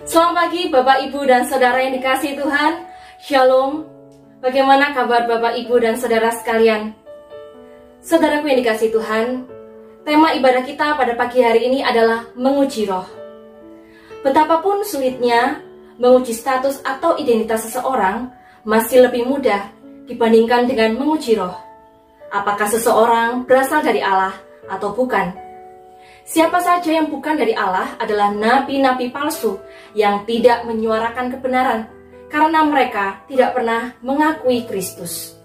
Selamat pagi Bapak, Ibu, dan Saudara yang dikasihi Tuhan. Shalom. Bagaimana kabar Bapak, Ibu, dan Saudara sekalian? Saudaraku yang dikasihi Tuhan, tema ibadah kita pada pagi hari ini adalah menguji roh. Betapapun sulitnya menguji status atau identitas seseorang, masih lebih mudah dibandingkan dengan menguji roh. Apakah seseorang berasal dari Allah atau bukan? Siapa saja yang bukan dari Allah adalah nabi-nabi palsu yang tidak menyuarakan kebenaran karena mereka tidak pernah mengakui Kristus.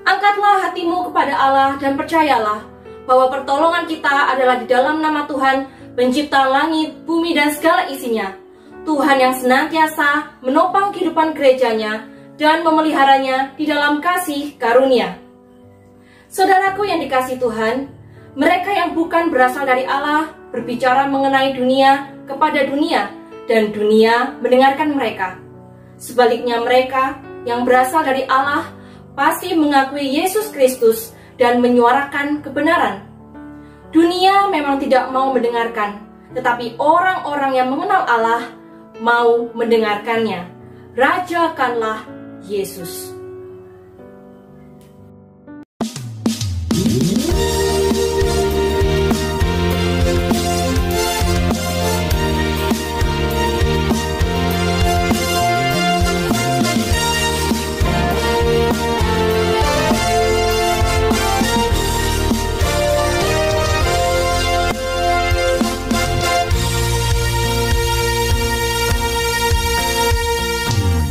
Angkatlah hatimu kepada Allah dan percayalah bahwa pertolongan kita adalah di dalam nama Tuhan, pencipta langit, bumi, dan segala isinya. Tuhan yang senantiasa menopang kehidupan gerejanya dan memeliharanya di dalam kasih karunia. Saudaraku yang dikasihi Tuhan, mereka yang bukan berasal dari Allah berbicara mengenai dunia kepada dunia, dan dunia mendengarkan mereka. Sebaliknya mereka yang berasal dari Allah pasti mengakui Yesus Kristus dan menyuarakan kebenaran. Dunia memang tidak mau mendengarkan, tetapi orang-orang yang mengenal Allah mau mendengarkannya. Rajakanlah Yesus.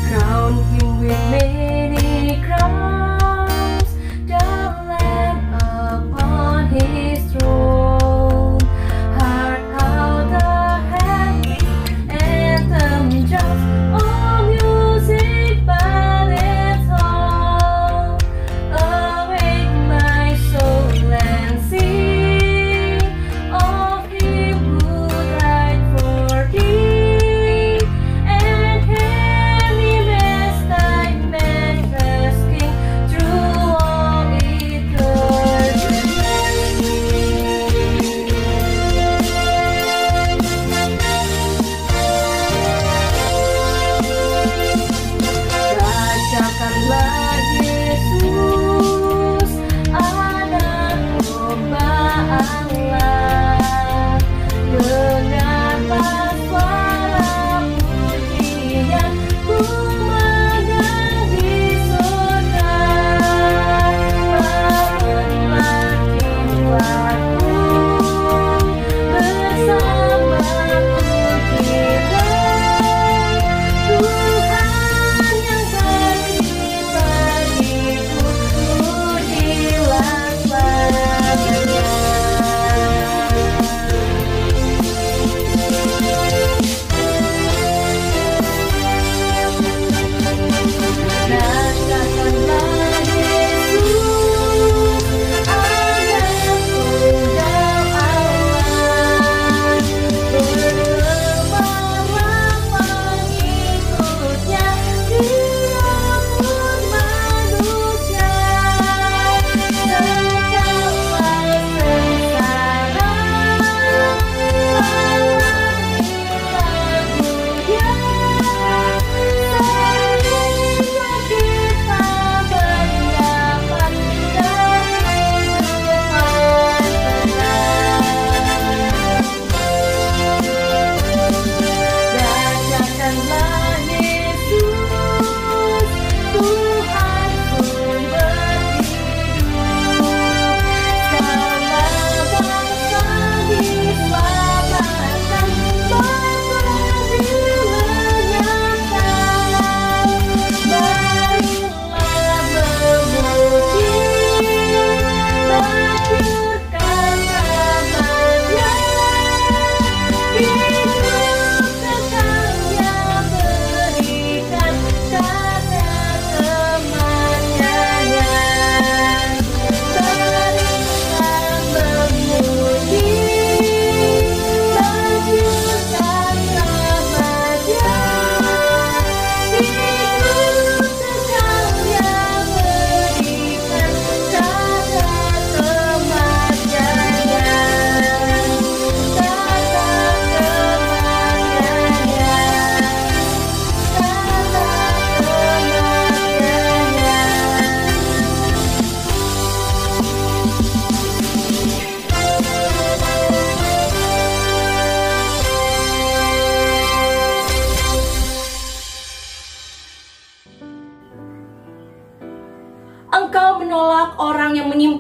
Crown him with many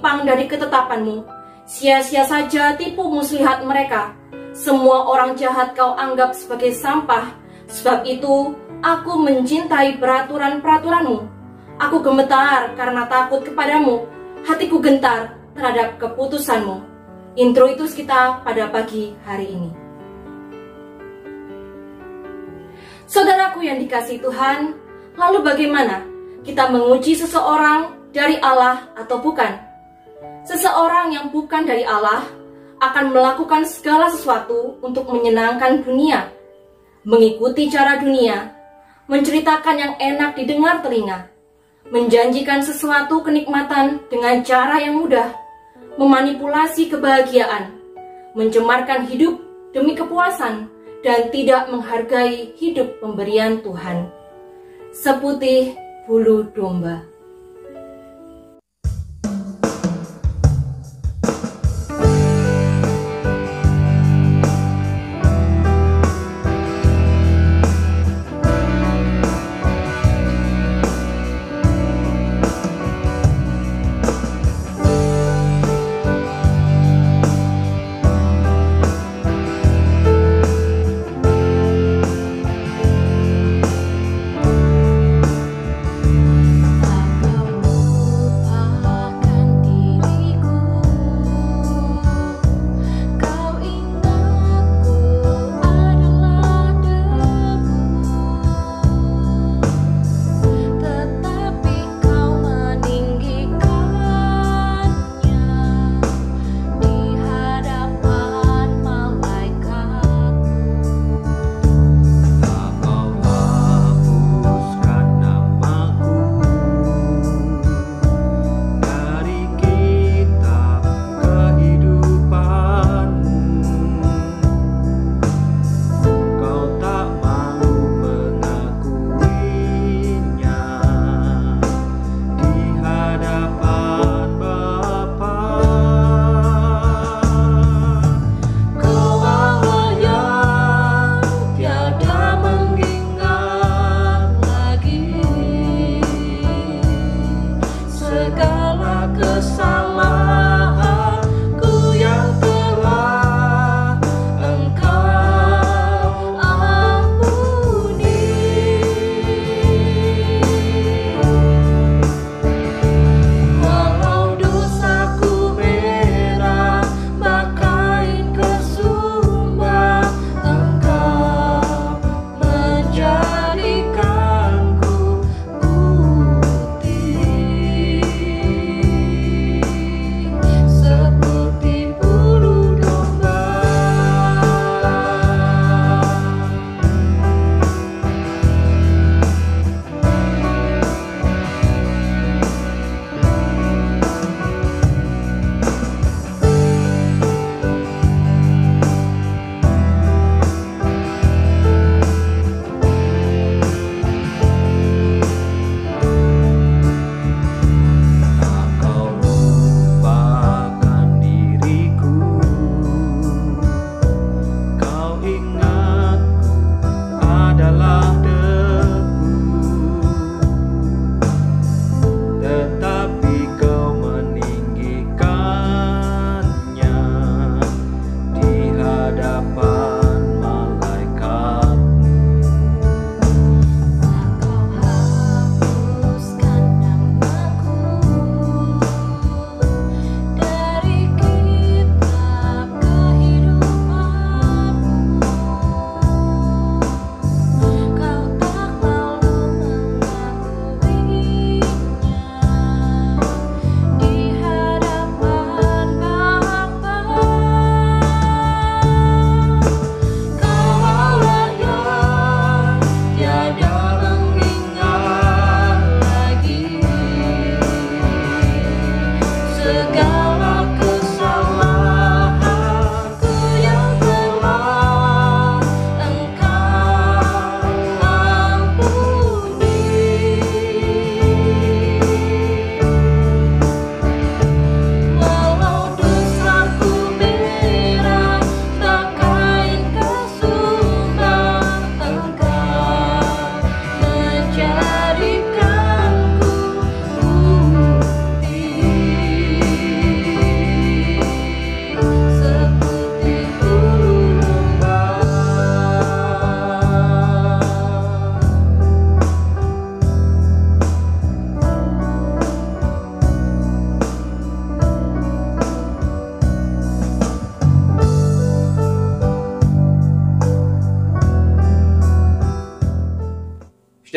menyimpang dari ketetapan-Mu. Sia-sia saja tipu muslihat mereka. Semua orang jahat Kau anggap sebagai sampah. Sebab itu, aku mencintai peraturan-peraturan-Mu. Aku gemetar karena takut kepadamu. Hatiku gentar terhadap keputusan-Mu. Introitus kita pada pagi hari ini. Saudaraku yang dikasihi Tuhan, lalu bagaimana kita menguji seseorang dari Allah atau bukan? Seseorang yang bukan dari Allah akan melakukan segala sesuatu untuk menyenangkan dunia, mengikuti cara dunia, menceritakan yang enak didengar telinga, menjanjikan sesuatu kenikmatan dengan cara yang mudah, memanipulasi kebahagiaan, mencemarkan hidup demi kepuasan, dan tidak menghargai hidup pemberian Tuhan. Seputih bulu domba.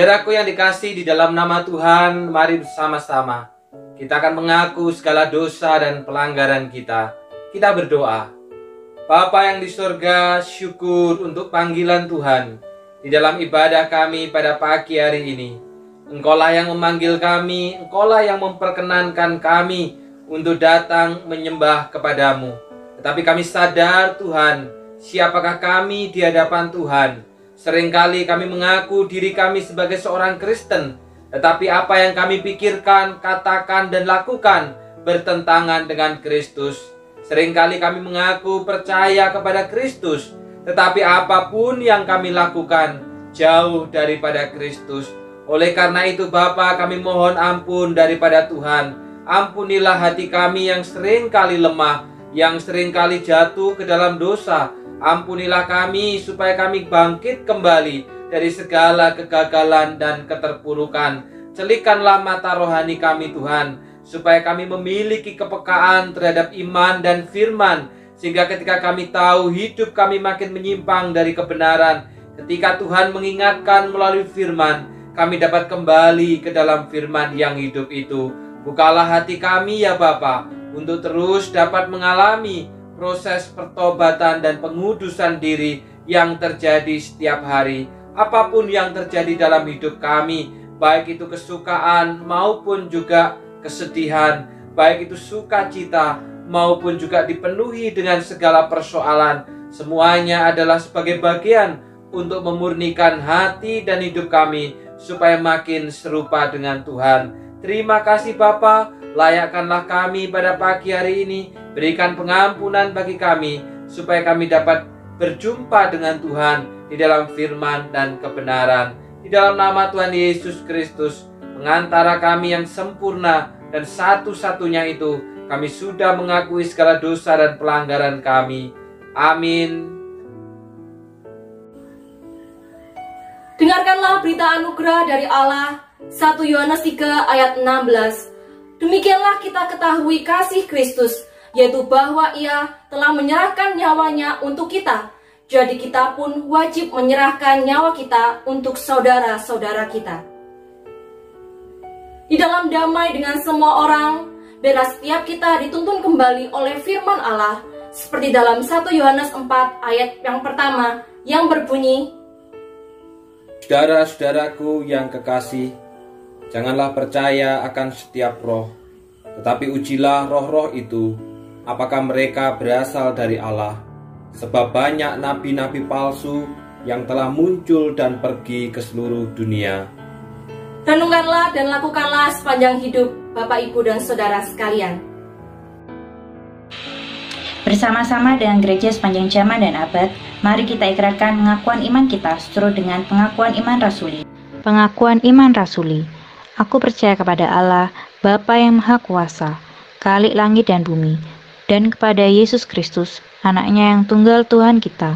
Saudaraku yang dikasihi di dalam nama Tuhan, mari bersama-sama kita akan mengaku segala dosa dan pelanggaran kita. Kita berdoa. Bapa yang di surga, syukur untuk panggilan Tuhan di dalam ibadah kami pada pagi hari ini. Engkaulah yang memanggil kami, Engkaulah yang memperkenankan kami untuk datang menyembah kepadamu. Tetapi kami sadar Tuhan, siapakah kami di hadapan Tuhan. Seringkali kami mengaku diri kami sebagai seorang Kristen, tetapi apa yang kami pikirkan, katakan, dan lakukan bertentangan dengan Kristus. Seringkali kami mengaku percaya kepada Kristus, tetapi apapun yang kami lakukan jauh daripada Kristus. Oleh karena itu Bapa, kami mohon ampun daripada Tuhan. Ampunilah hati kami yang seringkali lemah, yang seringkali jatuh ke dalam dosa. Ampunilah kami supaya kami bangkit kembali dari segala kegagalan dan keterpurukan. Celikanlah mata rohani kami Tuhan, supaya kami memiliki kepekaan terhadap iman dan firman, sehingga ketika kami tahu hidup kami makin menyimpang dari kebenaran, ketika Tuhan mengingatkan melalui firman, kami dapat kembali ke dalam firman yang hidup itu. Bukalah hati kami ya Bapa, untuk terus dapat mengalami proses pertobatan dan pengudusan diri yang terjadi setiap hari. Apapun yang terjadi dalam hidup kami, baik itu kesukaan maupun juga kesedihan, baik itu sukacita maupun juga dipenuhi dengan segala persoalan, semuanya adalah sebagai bagian untuk memurnikan hati dan hidup kami supaya makin serupa dengan Tuhan. Terima kasih Bapa, layakkanlah kami pada pagi hari ini, berikan pengampunan bagi kami supaya kami dapat berjumpa dengan Tuhan di dalam firman dan kebenaran. Di dalam nama Tuhan Yesus Kristus, pengantara kami yang sempurna dan satu-satunya itu, kami sudah mengakui segala dosa dan pelanggaran kami. Amin. Dengarkanlah berita anugerah dari Allah, 1 Yohanes 3 ayat 16. Demikianlah kita ketahui kasih Kristus, yaitu bahwa Ia telah menyerahkan nyawanya untuk kita. Jadi kita pun wajib menyerahkan nyawa kita untuk saudara-saudara kita. Di dalam damai dengan semua orang, biarlah setiap kita dituntun kembali oleh firman Allah, seperti dalam 1 Yohanes 4 ayat yang pertama, yang berbunyi, Saudara-saudaraku yang kekasih, janganlah percaya akan setiap roh, tetapi ujilah roh-roh itu, apakah mereka berasal dari Allah. Sebab banyak nabi-nabi palsu yang telah muncul dan pergi ke seluruh dunia. Renungkanlah dan lakukanlah sepanjang hidup Bapak, Ibu, dan Saudara sekalian. Bersama-sama dengan gereja sepanjang zaman dan abad, mari kita ikrarkan pengakuan iman kita seturut dengan pengakuan iman rasuli. Pengakuan iman rasuli. Aku percaya kepada Allah, Bapa yang Maha Kuasa, Khalik langit dan bumi, dan kepada Yesus Kristus, anaknya yang tunggal Tuhan kita,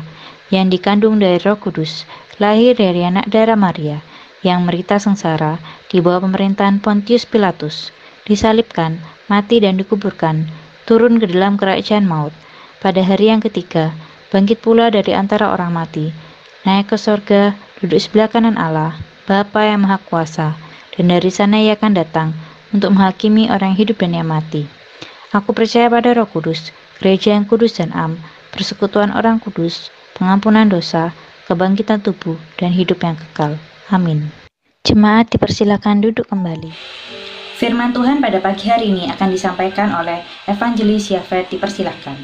yang dikandung dari Roh Kudus, lahir dari anak darah Maria, yang menderita sengsara di bawah pemerintahan Pontius Pilatus, disalibkan, mati dan dikuburkan, turun ke dalam kerajaan maut. Pada hari yang ketiga, bangkit pula dari antara orang mati, naik ke sorga, duduk sebelah kanan Allah, Bapa yang Maha Kuasa, dan dari sana Ia akan datang untuk menghakimi orang yang hidup dan yang mati. Aku percaya pada Roh Kudus, gereja yang kudus dan am, persekutuan orang kudus, pengampunan dosa, kebangkitan tubuh, dan hidup yang kekal. Amin. Jemaat dipersilakan duduk kembali. Firman Tuhan pada pagi hari ini akan disampaikan oleh Evangelis Yafet. Dipersilakan.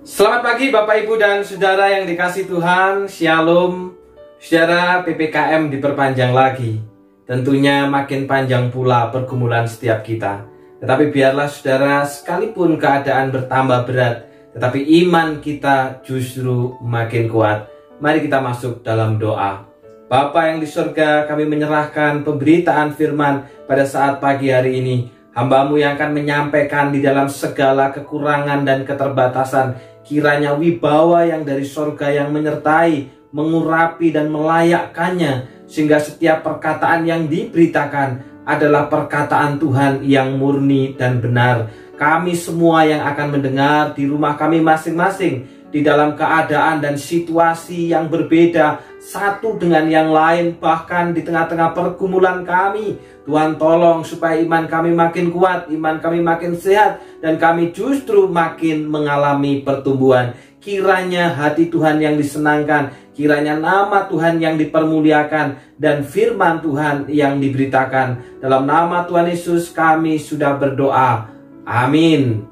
Selamat pagi Bapak, Ibu, dan Saudara yang dikasihi Tuhan. Shalom. Saudara, PPKM diperpanjang lagi. Tentunya makin panjang pula pergumulan setiap kita. Tetapi biarlah saudara, sekalipun keadaan bertambah berat, tetapi iman kita justru makin kuat. Mari kita masuk dalam doa. Bapa yang di surga, kami menyerahkan pemberitaan firman pada saat pagi hari ini. Hamba-Mu yang akan menyampaikan di dalam segala kekurangan dan keterbatasan, kiranya wibawa yang dari surga yang menyertai, mengurapi dan melayakkannya, sehingga setiap perkataan yang diberitakan adalah perkataan Tuhan yang murni dan benar. Kami semua yang akan mendengar di rumah kami masing-masing, di dalam keadaan dan situasi yang berbeda satu dengan yang lain, bahkan di tengah-tengah pergumulan kami. Tuhan tolong supaya iman kami makin kuat, iman kami makin sehat, dan kami justru makin mengalami pertumbuhan. Kiranya hati Tuhan yang disenangkan, kiranya nama Tuhan yang dipermuliakan, dan firman Tuhan yang diberitakan. Dalam nama Tuhan Yesus kami sudah berdoa. Amin.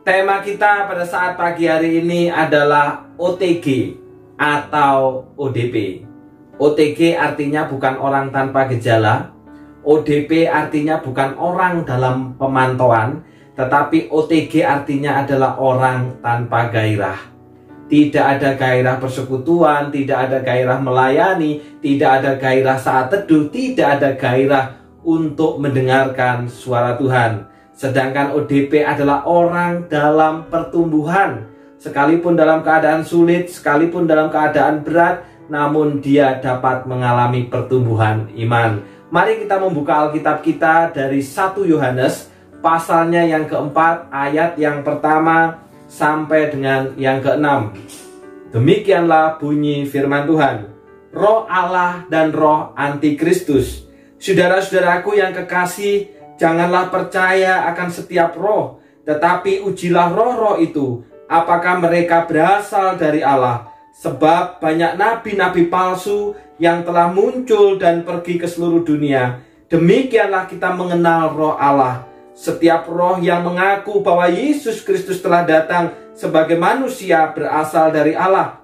Tema kita pada saat pagi hari ini adalah OTG atau ODP. OTG artinya bukan orang tanpa gejala. ODP artinya bukan orang dalam pemantauan. Tetapi OTG artinya adalah orang tanpa gairah. Tidak ada gairah persekutuan, tidak ada gairah melayani, tidak ada gairah saat teduh, tidak ada gairah untuk mendengarkan suara Tuhan. Sedangkan ODP adalah orang dalam pertumbuhan. Sekalipun dalam keadaan sulit, sekalipun dalam keadaan berat, namun dia dapat mengalami pertumbuhan iman. Mari kita membuka Alkitab kita dari 1 Yohanes, pasalnya yang keempat, ayat yang pertama sampai dengan yang keenam. Demikianlah bunyi firman Tuhan. Roh Allah dan roh antikristus. Saudara-saudaraku yang kekasih, janganlah percaya akan setiap roh, tetapi ujilah roh-roh itu, apakah mereka berasal dari Allah. Sebab banyak nabi-nabi palsu yang telah muncul dan pergi ke seluruh dunia. Demikianlah kita mengenal roh Allah. Setiap roh yang mengaku bahwa Yesus Kristus telah datang sebagai manusia berasal dari Allah.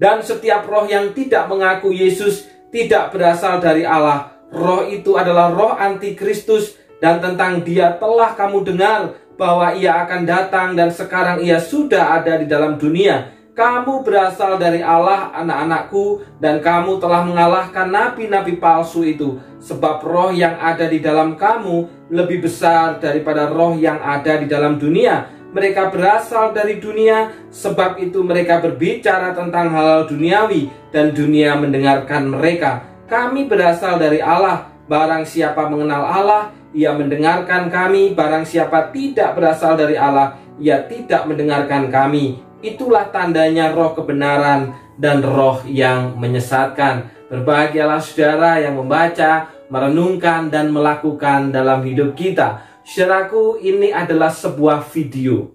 Dan setiap roh yang tidak mengaku Yesus tidak berasal dari Allah. Roh itu adalah roh antikristus, dan tentang dia telah kamu dengar bahwa ia akan datang dan sekarang ia sudah ada di dalam dunia. Kamu berasal dari Allah, anak-anakku, dan kamu telah mengalahkan nabi-nabi palsu itu. Sebab roh yang ada di dalam kamu lebih besar daripada roh yang ada di dalam dunia. Mereka berasal dari dunia, sebab itu mereka berbicara tentang hal duniawi, dan dunia mendengarkan mereka. Kami berasal dari Allah. Barang siapa mengenal Allah, ia mendengarkan kami. Barang siapa tidak berasal dari Allah, ia tidak mendengarkan kami. Itulah tandanya roh kebenaran dan roh yang menyesatkan. Berbahagialah saudara yang membaca, merenungkan, dan melakukan dalam hidup kita. Saudaraku, ini adalah sebuah video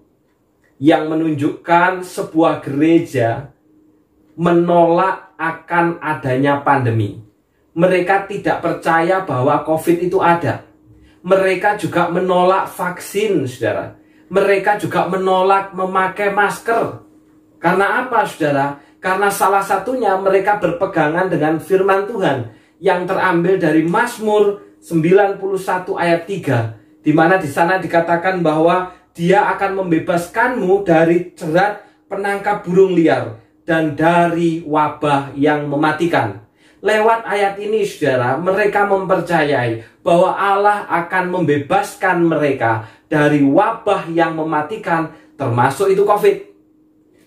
yang menunjukkan sebuah gereja menolak akan adanya pandemi. Mereka tidak percaya bahwa COVID itu ada. Mereka juga menolak vaksin, saudara. Mereka juga menolak memakai masker. Karena apa, saudara? Karena salah satunya mereka berpegangan dengan firman Tuhan yang terambil dari Mazmur 91 ayat 3, di mana di sana dikatakan bahwa Dia akan membebaskanmu dari jerat penangkap burung liar dan dari wabah yang mematikan. Lewat ayat ini, saudara, mereka mempercayai bahwa Allah akan membebaskan mereka dari wabah yang mematikan, termasuk itu COVID.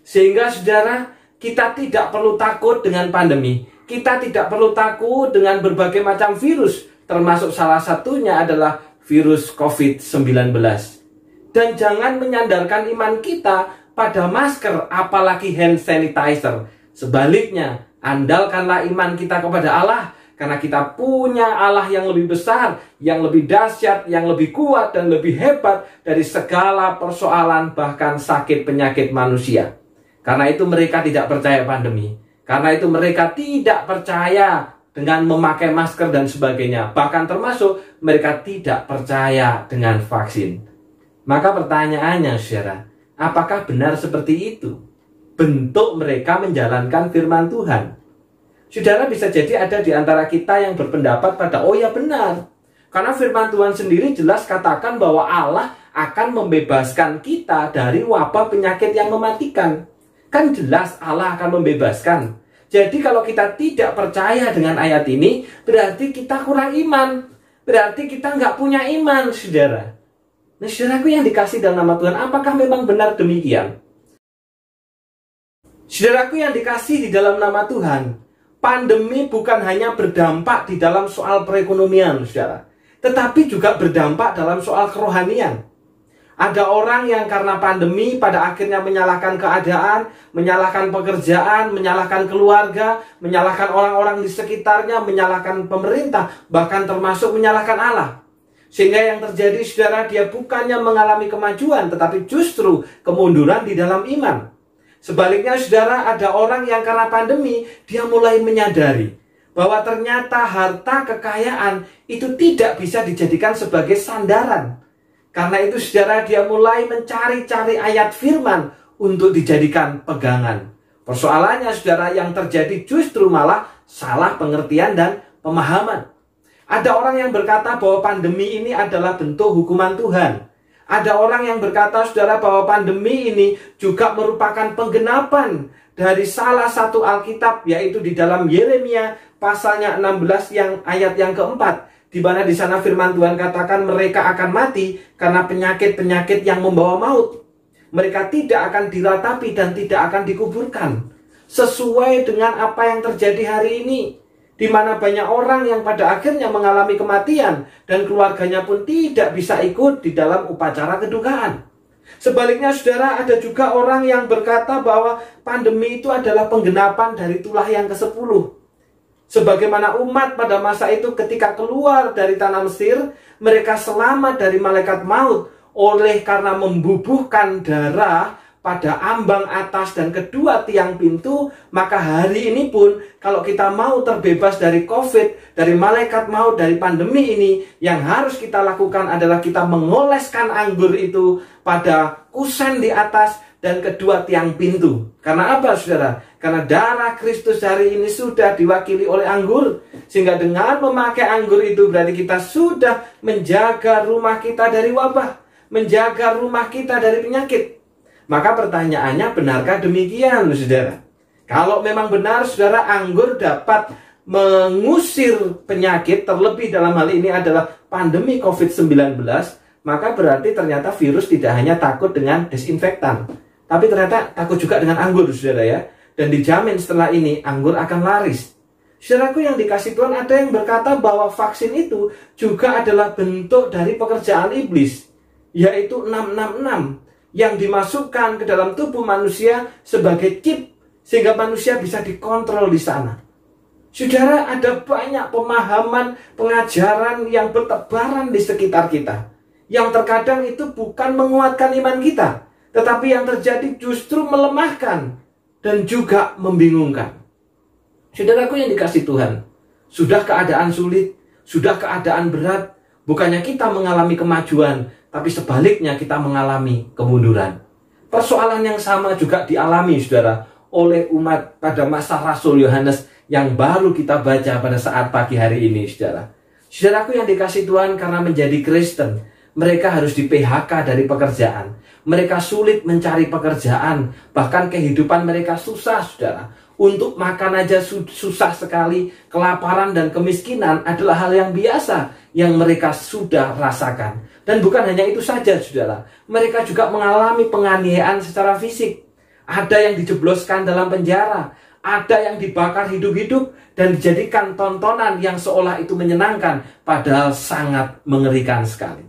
Sehingga, saudara, kita tidak perlu takut dengan pandemi. Kita tidak perlu takut dengan berbagai macam virus, termasuk salah satunya adalah virus COVID-19. Dan jangan menyandarkan iman kita pada masker, apalagi hand sanitizer. Sebaliknya, andalkanlah iman kita kepada Allah, karena kita punya Allah yang lebih besar, yang lebih dahsyat, yang lebih kuat, dan lebih hebat dari segala persoalan, bahkan sakit penyakit manusia. Karena itu mereka tidak percaya pandemi. Karena itu mereka tidak percaya dengan memakai masker dan sebagainya. Bahkan termasuk mereka tidak percaya dengan vaksin. Maka pertanyaannya, saudara, apakah benar seperti itu bentuk mereka menjalankan firman Tuhan? Saudara, bisa jadi ada di antara kita yang berpendapat pada, oh ya benar. Karena firman Tuhan sendiri jelas katakan bahwa Allah akan membebaskan kita dari wabah penyakit yang mematikan. Kan jelas Allah akan membebaskan. Jadi kalau kita tidak percaya dengan ayat ini, berarti kita kurang iman. Berarti kita nggak punya iman, saudara. Nah, saudaraku yang dikasih dalam nama Tuhan, apakah memang benar demikian? Saudaraku yang dikasih di dalam nama Tuhan, pandemi bukan hanya berdampak di dalam soal perekonomian, saudara, tetapi juga berdampak dalam soal kerohanian. Ada orang yang karena pandemi pada akhirnya menyalahkan keadaan, menyalahkan pekerjaan, menyalahkan keluarga, menyalahkan orang-orang di sekitarnya, menyalahkan pemerintah, bahkan termasuk menyalahkan Allah. Sehingga yang terjadi, saudara, dia bukannya mengalami kemajuan, tetapi justru kemunduran di dalam iman. Sebaliknya, saudara, ada orang yang karena pandemi, dia mulai menyadari bahwa ternyata harta kekayaan itu tidak bisa dijadikan sebagai sandaran. Karena itu, saudara, dia mulai mencari-cari ayat firman untuk dijadikan pegangan. Persoalannya, saudara, yang terjadi justru malah salah pengertian dan pemahaman. Ada orang yang berkata bahwa pandemi ini adalah bentuk hukuman Tuhan. Ada orang yang berkata, saudara, bahwa pandemi ini juga merupakan penggenapan dari salah satu Alkitab, yaitu di dalam Yeremia pasalnya 16 yang ayat yang keempat. Di mana di sana firman Tuhan katakan mereka akan mati karena penyakit-penyakit yang membawa maut. Mereka tidak akan diratapi dan tidak akan dikuburkan. Sesuai dengan apa yang terjadi hari ini. Di mana banyak orang yang pada akhirnya mengalami kematian dan keluarganya pun tidak bisa ikut di dalam upacara kedukaan. Sebaliknya, saudara, ada juga orang yang berkata bahwa pandemi itu adalah penggenapan dari tulah yang ke-10. Sebagaimana umat pada masa itu ketika keluar dari tanah Mesir, mereka selamat dari malaikat maut oleh karena membubuhkan darah pada ambang atas dan kedua tiang pintu. Maka hari ini pun kalau kita mau terbebas dari COVID, dari malaikat maut, dari pandemi ini, yang harus kita lakukan adalah kita mengoleskan anggur itu pada kusen di atas dan kedua tiang pintu. Karena apa, saudara? Karena darah Kristus hari ini sudah diwakili oleh anggur. Sehingga dengan memakai anggur itu berarti kita sudah menjaga rumah kita dari wabah, menjaga rumah kita dari penyakit. Maka pertanyaannya, benarkah demikian, saudara? Kalau memang benar, saudara, anggur dapat mengusir penyakit, terlebih dalam hal ini adalah pandemi COVID-19, maka berarti ternyata virus tidak hanya takut dengan desinfektan, tapi ternyata takut juga dengan anggur, saudara ya. Dan dijamin setelah ini anggur akan laris. Saudaraku yang dikasih Tuhan, ada yang berkata bahwa vaksin itu juga adalah bentuk dari pekerjaan iblis, yaitu 666, yang dimasukkan ke dalam tubuh manusia sebagai chip, sehingga manusia bisa dikontrol di sana. Saudara, ada banyak pemahaman, pengajaran yang bertebaran di sekitar kita, yang terkadang itu bukan menguatkan iman kita, tetapi yang terjadi justru melemahkan dan juga membingungkan. Saudaraku yang dikasih Tuhan, sudah keadaan sulit, sudah keadaan berat, bukannya kita mengalami kemajuan, tapi sebaliknya kita mengalami kemunduran. Persoalan yang sama juga dialami, saudara, oleh umat pada masa Rasul Yohanes yang baru kita baca pada saat pagi hari ini, saudara. Saudaraku yang dikasih Tuhan, karena menjadi Kristen, mereka harus di PHK dari pekerjaan. Mereka sulit mencari pekerjaan, bahkan kehidupan mereka susah, saudara. Untuk makan aja susah sekali. Kelaparan dan kemiskinan adalah hal yang biasa yang mereka sudah rasakan. Dan bukan hanya itu saja, saudara. Mereka juga mengalami penganiayaan secara fisik. Ada yang dijebloskan dalam penjara, ada yang dibakar hidup-hidup dan dijadikan tontonan yang seolah itu menyenangkan, padahal sangat mengerikan sekali.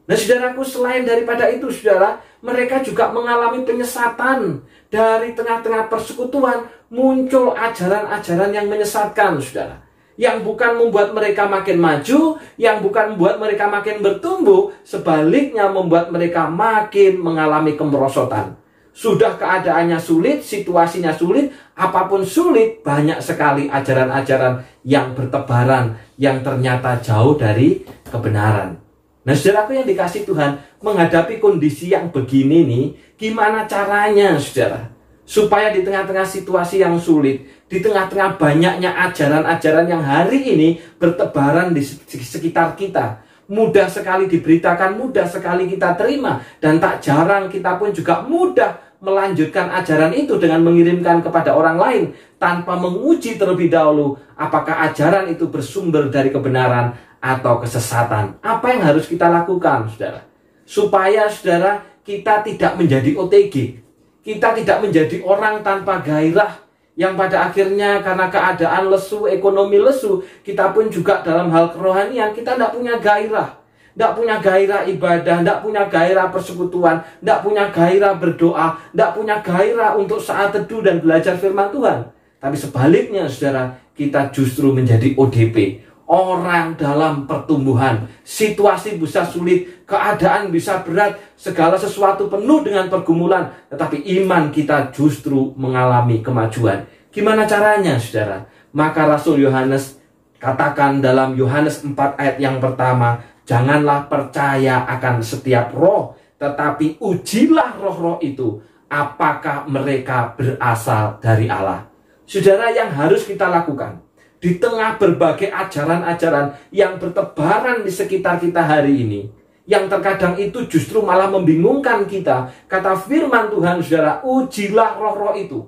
Nah, saudaraku, selain daripada itu, saudara, mereka juga mengalami penyesatan. Dari tengah-tengah persekutuan muncul ajaran-ajaran yang menyesatkan, saudara. Yang bukan membuat mereka makin maju, yang bukan membuat mereka makin bertumbuh, sebaliknya membuat mereka makin mengalami kemerosotan. Sudah keadaannya sulit, situasinya sulit, apapun sulit, banyak sekali ajaran-ajaran yang bertebaran, yang ternyata jauh dari kebenaran. Nah, saudaraku yang dikasih Tuhan, menghadapi kondisi yang begini nih, gimana caranya, saudara? Supaya di tengah-tengah situasi yang sulit, di tengah-tengah banyaknya ajaran-ajaran yang hari ini bertebaran di sekitar kita, mudah sekali diberitakan, mudah sekali kita terima, dan tak jarang kita pun juga mudah melanjutkan ajaran itu dengan mengirimkan kepada orang lain, tanpa menguji terlebih dahulu apakah ajaran itu bersumber dari kebenaran atau kesesatan. Apa yang harus kita lakukan, saudara? Supaya, saudara, kita tidak menjadi OTG. Kita tidak menjadi orang tanpa gairah, yang pada akhirnya karena keadaan lesu, ekonomi lesu, kita pun juga dalam hal kerohanian, kita tidak punya gairah. tidak punya gairah ibadah, tidak punya gairah persekutuan, tidak punya gairah berdoa, tidak punya gairah untuk saat teduh dan belajar firman Tuhan. Tapi sebaliknya saudara, kita justru menjadi ODP, orang dalam pertumbuhan. Situasi bisa sulit, keadaan bisa berat, segala sesuatu penuh dengan pergumulan, tetapi iman kita justru mengalami kemajuan. Gimana caranya saudara? Maka Rasul Yohanes katakan dalam Yohanes 4 ayat yang pertama, janganlah percaya akan setiap roh, tetapi ujilah roh-roh itu, apakah mereka berasal dari Allah. Saudara, yang harus kita lakukan di tengah berbagai ajaran-ajaran yang bertebaran di sekitar kita hari ini, yang terkadang itu justru malah membingungkan kita, kata firman Tuhan saudara, ujilah roh-roh itu,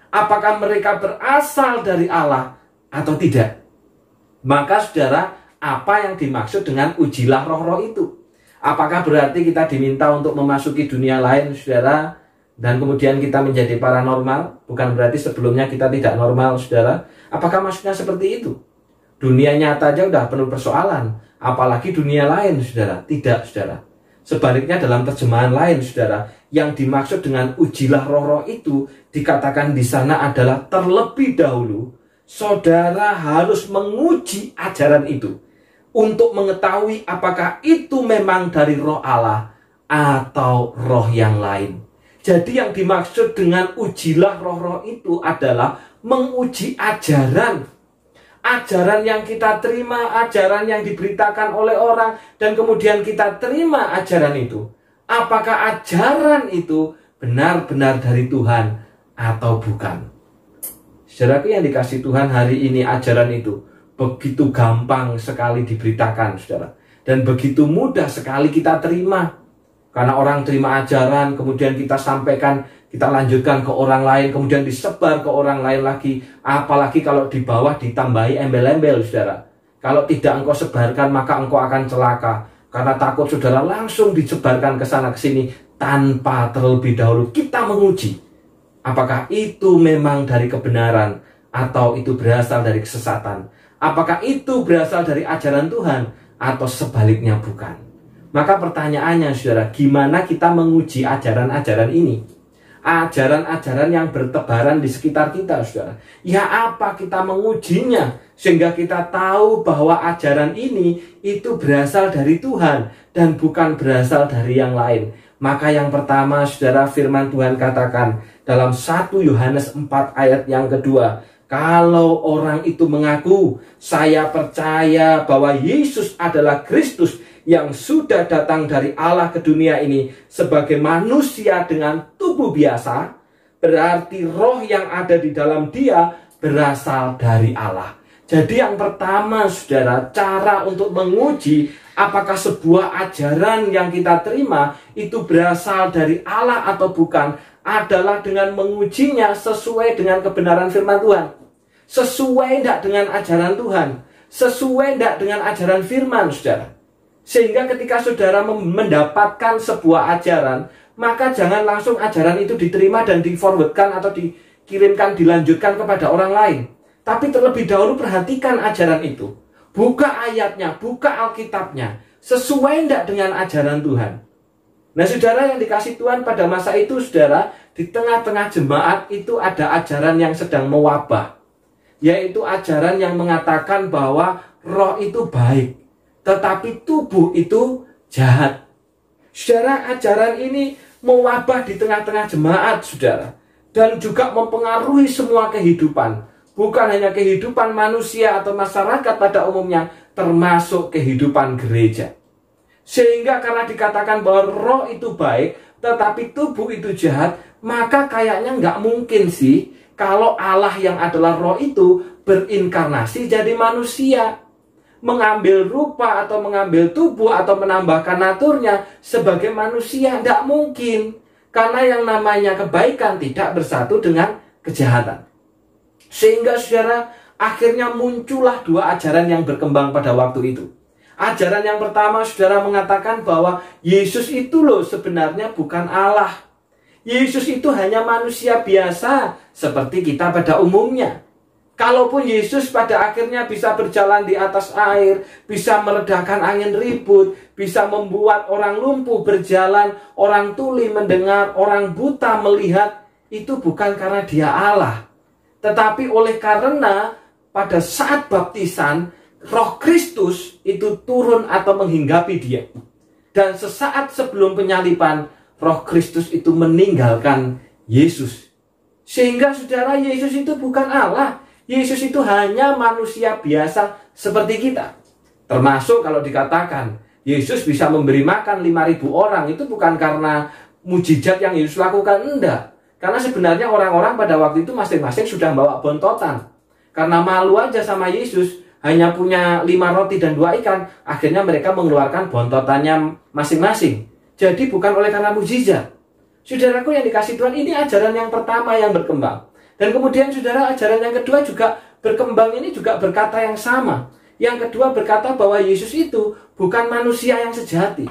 apakah mereka berasal dari Allah atau tidak. Maka saudara, apa yang dimaksud dengan ujilah roh-roh itu? Apakah berarti kita diminta untuk memasuki dunia lain saudara, dan kemudian kita menjadi paranormal? Bukan berarti sebelumnya kita tidak normal saudara. Apakah maksudnya seperti itu? Dunia nyata aja udah penuh persoalan, apalagi dunia lain saudara. Tidak saudara. Sebaliknya dalam terjemahan lain saudara, yang dimaksud dengan ujilah roh-roh itu dikatakan di sana adalah terlebih dahulu saudara harus menguji ajaran itu untuk mengetahui apakah itu memang dari roh Allah atau roh yang lain. Jadi yang dimaksud dengan ujilah roh-roh itu adalah menguji ajaran. Ajaran yang kita terima, ajaran yang diberitakan oleh orang, dan kemudian kita terima ajaran itu. Apakah ajaran itu benar-benar dari Tuhan atau bukan? Saudaraku yang dikasih Tuhan, hari ini ajaran itu begitu gampang sekali diberitakan saudara, dan begitu mudah sekali kita terima. Karena orang terima ajaran, kemudian kita sampaikan, kita lanjutkan ke orang lain, kemudian disebar ke orang lain lagi. Apalagi kalau di bawah ditambahi embel-embel saudara, kalau tidak engkau sebarkan maka engkau akan celaka. Karena takut saudara langsung disebarkan ke sana ke sini tanpa terlebih dahulu kita menguji apakah itu memang dari kebenaran atau itu berasal dari kesesatan. Apakah itu berasal dari ajaran Tuhan atau sebaliknya bukan. Maka pertanyaannya saudara, gimana kita menguji ajaran-ajaran ini? Ajaran-ajaran yang bertebaran di sekitar kita saudara. Ya apa kita mengujinya sehingga kita tahu bahwa ajaran ini itu berasal dari Tuhan dan bukan berasal dari yang lain. Maka yang pertama saudara, firman Tuhan katakan dalam 1 Yohanes 4 ayat yang kedua, kalau orang itu mengaku, saya percaya bahwa Yesus adalah Kristus yang sudah datang dari Allah ke dunia ini sebagai manusia dengan tubuh biasa, berarti roh yang ada di dalam dia berasal dari Allah. Jadi yang pertama saudara, cara untuk menguji apakah sebuah ajaran yang kita terima itu berasal dari Allah atau bukan adalah dengan mengujinya sesuai dengan kebenaran firman Tuhan. Sesuai tidak dengan ajaran Tuhan, sesuai tidak dengan ajaran firman saudara. Sehingga ketika saudara mendapatkan sebuah ajaran, maka jangan langsung ajaran itu diterima dan di-forwardkan atau dikirimkan, dilanjutkan kepada orang lain. Tapi terlebih dahulu perhatikan ajaran itu. Buka ayatnya, buka Alkitabnya, sesuai tidak dengan ajaran Tuhan. Nah saudara yang dikasih Tuhan, pada masa itu saudara, di tengah-tengah jemaat itu ada ajaran yang sedang mewabah, yaitu ajaran yang mengatakan bahwa roh itu baik, tetapi tubuh itu jahat. Saudara, ajaran ini mewabah di tengah-tengah jemaat saudara, dan juga mempengaruhi semua kehidupan. Bukan hanya kehidupan manusia atau masyarakat pada umumnya, termasuk kehidupan gereja. Sehingga karena dikatakan bahwa roh itu baik, tetapi tubuh itu jahat, maka kayaknya nggak mungkin sih kalau Allah yang adalah roh itu berinkarnasi jadi manusia, mengambil rupa atau mengambil tubuh atau menambahkan naturnya sebagai manusia. Nggak mungkin, karena yang namanya kebaikan tidak bersatu dengan kejahatan. Sehingga saudara, akhirnya muncullah dua ajaran yang berkembang pada waktu itu. Ajaran yang pertama saudara mengatakan bahwa Yesus itu loh sebenarnya bukan Allah. Yesus itu hanya manusia biasa seperti kita pada umumnya. Kalaupun Yesus pada akhirnya bisa berjalan di atas air, bisa meredakan angin ribut, bisa membuat orang lumpuh berjalan, orang tuli mendengar, orang buta melihat, itu bukan karena dia Allah. Tetapi oleh karena pada saat baptisan, Roh Kristus itu turun atau menghinggapi dia. Dan sesaat sebelum penyaliban, Roh Kristus itu meninggalkan Yesus. Sehingga saudara, Yesus itu bukan Allah. Yesus itu hanya manusia biasa seperti kita. Termasuk kalau dikatakan Yesus bisa memberi makan 5.000 orang, itu bukan karena mujizat yang Yesus lakukan, enggak. Karena sebenarnya orang-orang pada waktu itu masing-masing sudah bawa bontotan. Karena malu aja sama Yesus, hanya punya 5 roti dan 2 ikan, akhirnya mereka mengeluarkan bontotannya masing-masing. Jadi bukan oleh karena mujizat. Saudaraku yang dikasih Tuhan, ini ajaran yang pertama yang berkembang. Dan kemudian saudara, ajaran yang kedua juga berkembang, ini juga berkata yang sama. Yang kedua berkata bahwa Yesus itu bukan manusia yang sejati.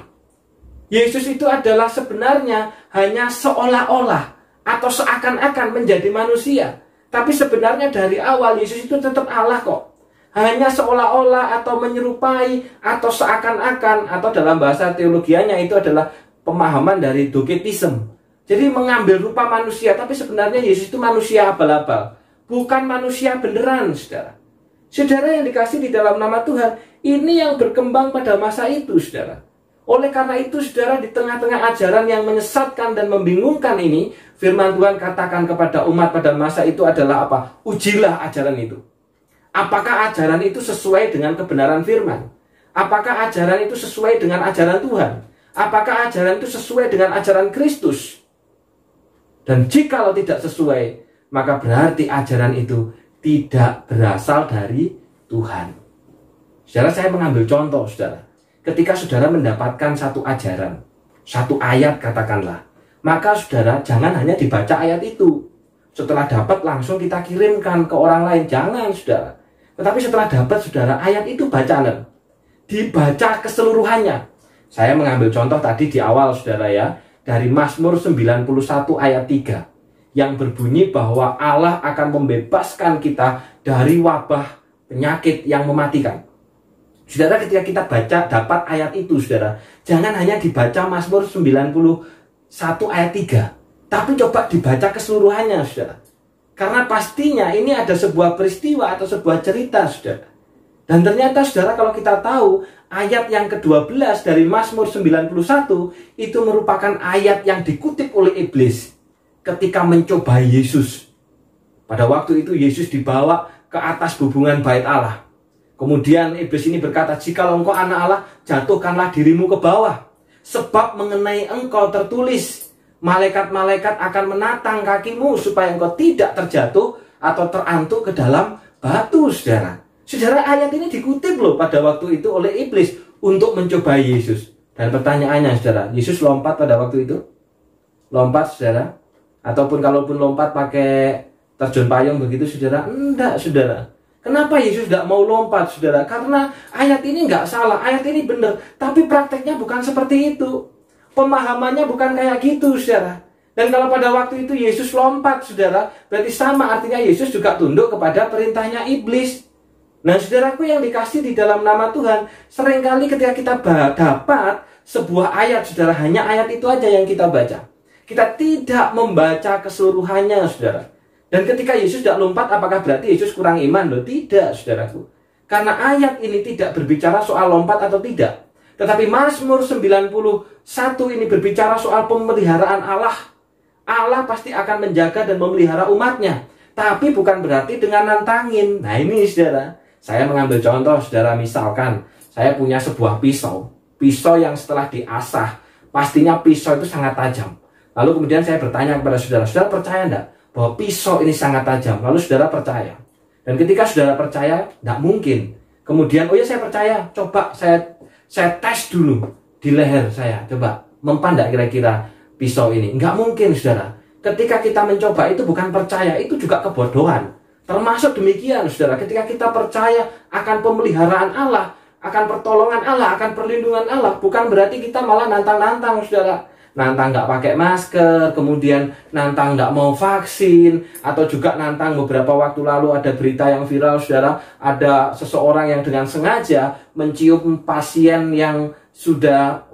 Yesus itu adalah sebenarnya hanya seolah-olah atau seakan-akan menjadi manusia. Tapi sebenarnya dari awal Yesus itu tetap Allah kok. Hanya seolah-olah atau menyerupai atau seakan-akan, atau dalam bahasa teologianya itu adalah pemahaman dari doketisme. Jadi mengambil rupa manusia, tapi sebenarnya Yesus itu manusia abal-abal. Bukan manusia beneran, saudara. Saudara yang dikasih di dalam nama Tuhan, ini yang berkembang pada masa itu, saudara. Oleh karena itu, saudara, di tengah-tengah ajaran yang menyesatkan dan membingungkan ini, firman Tuhan katakan kepada umat pada masa itu adalah apa? Ujilah ajaran itu. Apakah ajaran itu sesuai dengan kebenaran firman? Apakah ajaran itu sesuai dengan ajaran Tuhan? Apakah ajaran itu sesuai dengan ajaran Kristus? Dan jikalau tidak sesuai, maka berarti ajaran itu tidak berasal dari Tuhan. Saudara, saya mengambil contoh, saudara. Ketika saudara mendapatkan satu ajaran, satu ayat katakanlah, maka saudara jangan hanya dibaca ayat itu. Setelah dapat langsung kita kirimkan ke orang lain. Jangan, saudara. Tetapi setelah dapat, saudara, ayat itu bacaan. Dibaca keseluruhannya. Saya mengambil contoh tadi di awal, saudara ya. Dari Mazmur 91 ayat 3 yang berbunyi bahwa Allah akan membebaskan kita dari wabah penyakit yang mematikan. Saudara, ketika kita baca dapat ayat itu, saudara, jangan hanya dibaca Mazmur 91 ayat 3, tapi coba dibaca keseluruhannya, saudara. Karena pastinya ini ada sebuah peristiwa atau sebuah cerita, saudara. Dan ternyata, saudara, kalau kita tahu ayat yang ke-12 dari Mazmur 91 itu merupakan ayat yang dikutip oleh iblis ketika mencobai Yesus. Pada waktu itu Yesus dibawa ke atas bubungan bait Allah. Kemudian iblis ini berkata, "Jikalau engkau anak Allah, jatuhkanlah dirimu ke bawah. Sebab mengenai engkau tertulis, malaikat-malaikat akan menatang kakimu supaya engkau tidak terjatuh atau terantuk ke dalam batu." Saudara. Saudara, ayat ini dikutip loh pada waktu itu oleh iblis untuk mencobai Yesus. Dan pertanyaannya, saudara, Yesus lompat pada waktu itu? Lompat, saudara? Ataupun kalaupun lompat pakai terjun payung begitu, saudara? Enggak, saudara. Kenapa Yesus tidak mau lompat, saudara? Karena ayat ini nggak salah, ayat ini benar. Tapi prakteknya bukan seperti itu. Pemahamannya bukan kayak gitu, saudara. Dan kalau pada waktu itu Yesus lompat, saudara, berarti sama artinya Yesus juga tunduk kepada perintahnya iblis. Nah, saudaraku yang dikasih di dalam nama Tuhan, seringkali ketika kita dapat sebuah ayat, saudara, hanya ayat itu aja yang kita baca. Kita tidak membaca keseluruhannya, saudara. Dan ketika Yesus tidak lompat, apakah berarti Yesus kurang iman? Loh, tidak, saudaraku. Karena ayat ini tidak berbicara soal lompat atau tidak. Tetapi Mazmur 91 ini berbicara soal pemeliharaan Allah. Allah pasti akan menjaga dan memelihara umatnya. Tapi bukan berarti dengan nantangin. Nah ini, saudara. Saya mengambil contoh, saudara, misalkan saya punya sebuah pisau. Pisau yang setelah diasah, pastinya pisau itu sangat tajam. Lalu kemudian saya bertanya kepada saudara, saudara percaya enggak bahwa pisau ini sangat tajam? Lalu saudara percaya. Dan ketika saudara percaya, enggak mungkin. Kemudian, oh ya saya percaya, coba saya tes dulu di leher saya. Coba, mempan enggak kira-kira pisau ini? Enggak mungkin, saudara. Ketika kita mencoba itu bukan percaya, itu juga kebodohan. Termasuk demikian, saudara, ketika kita percaya akan pemeliharaan Allah, akan pertolongan Allah, akan perlindungan Allah, bukan berarti kita malah nantang-nantang, saudara. nantang nggak pakai masker, kemudian nantang nggak mau vaksin, atau juga nantang beberapa waktu lalu ada berita yang viral, saudara, ada seseorang yang dengan sengaja mencium pasien yang sudah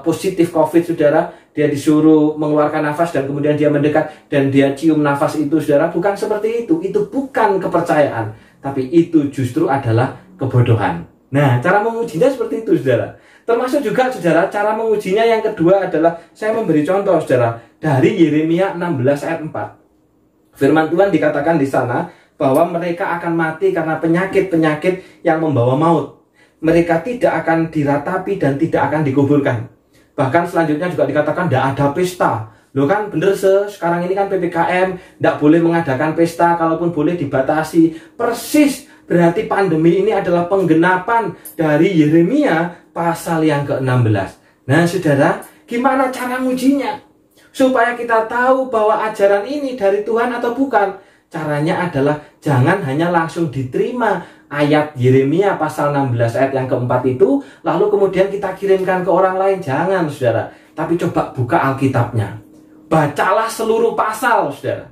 positif COVID, saudara. Dia disuruh mengeluarkan nafas dan kemudian dia mendekat dan dia cium nafas itu, saudara. Bukan seperti itu bukan kepercayaan, tapi itu justru adalah kebodohan. Nah, cara mengujinya seperti itu, saudara. Termasuk juga, saudara, cara mengujinya yang kedua adalah, saya memberi contoh, saudara, dari Yeremia 16 ayat 4. Firman Tuhan dikatakan di sana bahwa mereka akan mati karena penyakit-penyakit yang membawa maut. Mereka tidak akan diratapi dan tidak akan dikuburkan. Bahkan selanjutnya juga dikatakan tidak ada pesta. Loh kan bener sekarang ini kan PPKM, tidak boleh mengadakan pesta, kalaupun boleh dibatasi. Persis, berarti pandemi ini adalah penggenapan dari Yeremia pasal yang ke-16. Nah, saudara, gimana cara ngujinya? Supaya kita tahu bahwa ajaran ini dari Tuhan atau bukan. Caranya adalah jangan hanya langsung diterima ayat Yeremia pasal 16 ayat yang keempat itu, lalu kemudian kita kirimkan ke orang lain. Jangan, saudara. Tapi coba buka Alkitabnya. Bacalah seluruh pasal, saudara.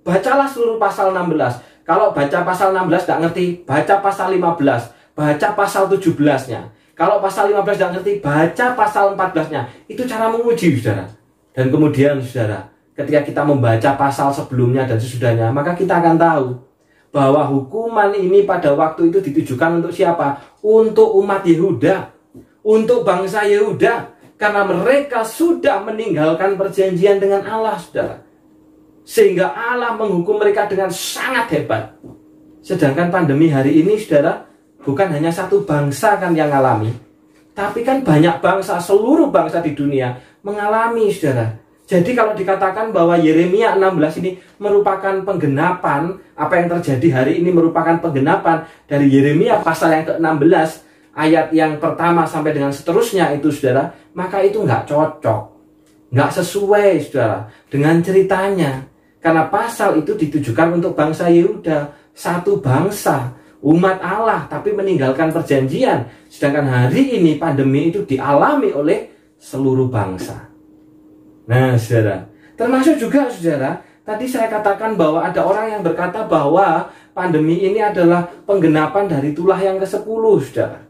Bacalah seluruh pasal 16. Kalau baca pasal 16 tidak ngerti, baca pasal 15. Baca pasal 17-nya. Kalau pasal 15 tidak ngerti, baca pasal 14-nya. Itu cara menguji, saudara. Dan kemudian, saudara, ketika kita membaca pasal sebelumnya dan sesudahnya, maka kita akan tahu bahwa hukuman ini pada waktu itu ditujukan untuk siapa? Untuk umat Yehuda, untuk bangsa Yehuda, karena mereka sudah meninggalkan perjanjian dengan Allah, saudara. Sehingga Allah menghukum mereka dengan sangat hebat. Sedangkan pandemi hari ini, saudara, bukan hanya satu bangsa kan yang alami, tapi kan banyak bangsa, seluruh bangsa di dunia mengalami, saudara. Jadi kalau dikatakan bahwa Yeremia 16 ini merupakan penggenapan, apa yang terjadi hari ini merupakan penggenapan dari Yeremia pasal yang ke-16, ayat yang pertama sampai dengan seterusnya itu, saudara, maka itu nggak cocok, nggak sesuai, saudara, dengan ceritanya. Karena pasal itu ditujukan untuk bangsa Yehuda, satu bangsa, umat Allah, tapi meninggalkan perjanjian. Sedangkan hari ini pandemi itu dialami oleh seluruh bangsa. Nah, saudara, termasuk juga, saudara, tadi saya katakan bahwa ada orang yang berkata bahwa pandemi ini adalah penggenapan dari tulah yang ke-10, saudara.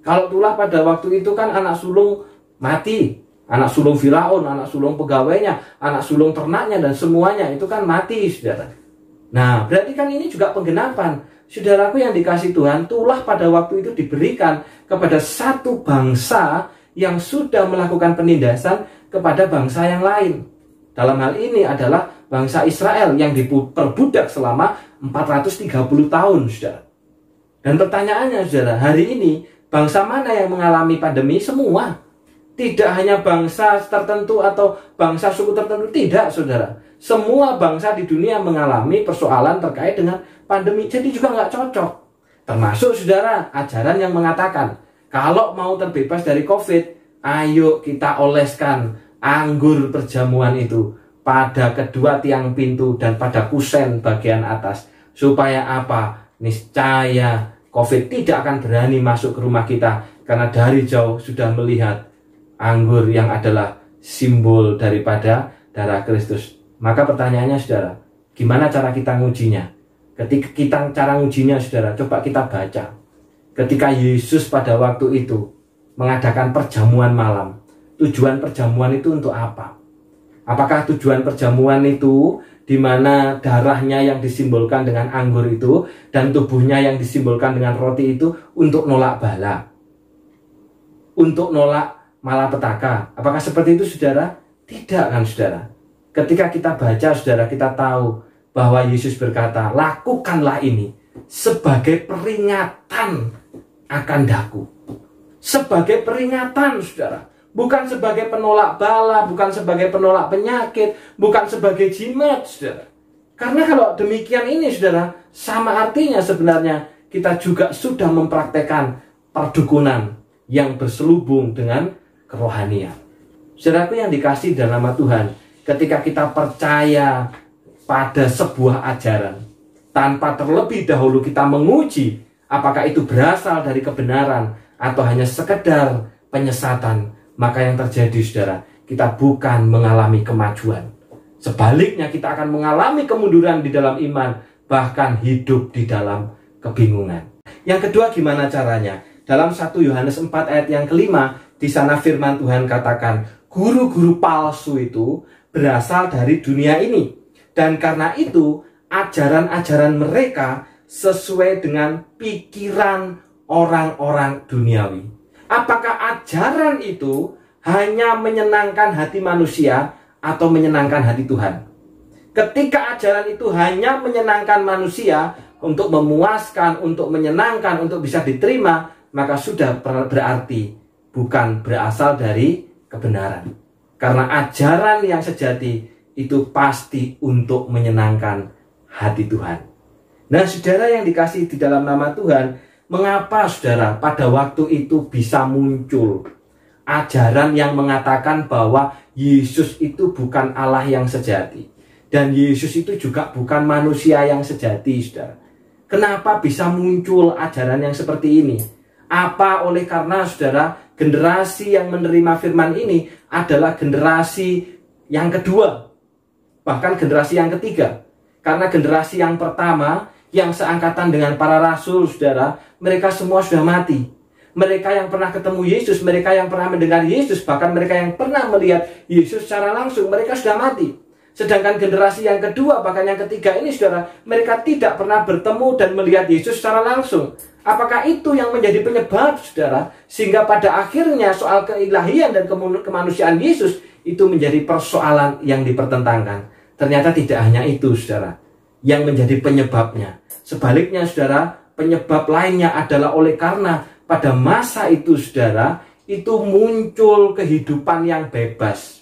Kalau tulah pada waktu itu kan anak sulung mati, anak sulung Firaun, anak sulung pegawainya, anak sulung ternaknya, dan semuanya itu kan mati, saudara. Nah, berarti kan ini juga penggenapan. Saudaraku yang dikasih Tuhan, tulah pada waktu itu diberikan kepada satu bangsa yang sudah melakukan penindasan kepada bangsa yang lain. Dalam hal ini adalah bangsa Israel yang diperbudak selama 430 tahun, saudara. Dan pertanyaannya, saudara, hari ini bangsa mana yang mengalami pandemi? Semua. Tidak hanya bangsa tertentu atau bangsa suku tertentu, tidak, saudara. Semua bangsa di dunia mengalami persoalan terkait dengan pandemi. Jadi juga nggak cocok. Termasuk, saudara, ajaran yang mengatakan kalau mau terbebas dari COVID, ayo kita oleskan anggur perjamuan itu pada kedua tiang pintu dan pada kusen bagian atas. Supaya apa? Niscaya COVID tidak akan berani masuk ke rumah kita, karena dari jauh sudah melihat anggur yang adalah simbol daripada darah Kristus. Maka pertanyaannya, saudara, gimana cara kita ngujinya? Ketika kita cara ngujinya, saudara, coba kita baca. Ketika Yesus pada waktu itu mengadakan perjamuan malam, tujuan perjamuan itu untuk apa? Apakah tujuan perjamuan itu di mana darahnya yang disimbolkan dengan anggur itu dan tubuhnya yang disimbolkan dengan roti itu untuk nolak bala, untuk nolak malapetaka? Apakah seperti itu, saudara? Tidak kan, saudara. Ketika kita baca, saudara, kita tahu bahwa Yesus berkata, lakukanlah ini sebagai peringatan akan daku. Sebagai peringatan, saudara. Bukan sebagai penolak bala, bukan sebagai penolak penyakit, bukan sebagai jimat, saudara. Karena kalau demikian ini, saudara, sama artinya sebenarnya kita juga sudah mempraktekkan perdukunan yang berselubung dengan kerohanian. Saudaraku yang dikasih dalam nama Tuhan, ketika kita percaya pada sebuah ajaran, tanpa terlebih dahulu kita menguji apakah itu berasal dari kebenaran atau hanya sekedar penyesatan, maka yang terjadi, saudara, kita bukan mengalami kemajuan. Sebaliknya kita akan mengalami kemunduran di dalam iman, bahkan hidup di dalam kebingungan. Yang kedua, gimana caranya? Dalam 1 Yohanes 4 ayat yang kelima, di sana firman Tuhan katakan, guru-guru palsu itu berasal dari dunia ini. Dan karena itu, ajaran-ajaran mereka sesuai dengan pikiran orang-orang duniawi. Apakah ajaran itu hanya menyenangkan hati manusia atau menyenangkan hati Tuhan? Ketika ajaran itu hanya menyenangkan manusia, untuk memuaskan, untuk menyenangkan, untuk bisa diterima, maka sudah berarti bukan berasal dari kebenaran. Karena ajaran yang sejati itu pasti untuk menyenangkan hati Tuhan. Nah, saudara yang dikasih di dalam nama Tuhan, mengapa saudara pada waktu itu bisa muncul ajaran yang mengatakan bahwa Yesus itu bukan Allah yang sejati, dan Yesus itu juga bukan manusia yang sejati, saudara? Kenapa bisa muncul ajaran yang seperti ini? Apa oleh karena saudara, generasi yang menerima firman ini adalah generasi yang kedua, bahkan generasi yang ketiga. Karena generasi yang pertama yang seangkatan dengan para rasul, saudara, mereka semua sudah mati. Mereka yang pernah ketemu Yesus, mereka yang pernah mendengar Yesus, bahkan mereka yang pernah melihat Yesus secara langsung, mereka sudah mati. Sedangkan generasi yang kedua, bahkan yang ketiga ini, saudara, mereka tidak pernah bertemu dan melihat Yesus secara langsung. Apakah itu yang menjadi penyebab, saudara, sehingga pada akhirnya soal keilahian dan kemanusiaan Yesus itu menjadi persoalan yang dipertentangkan? Ternyata tidak hanya itu, saudara, yang menjadi penyebabnya. Sebaliknya, saudara, penyebab lainnya adalah oleh karena pada masa itu, saudara, itu muncul kehidupan yang bebas.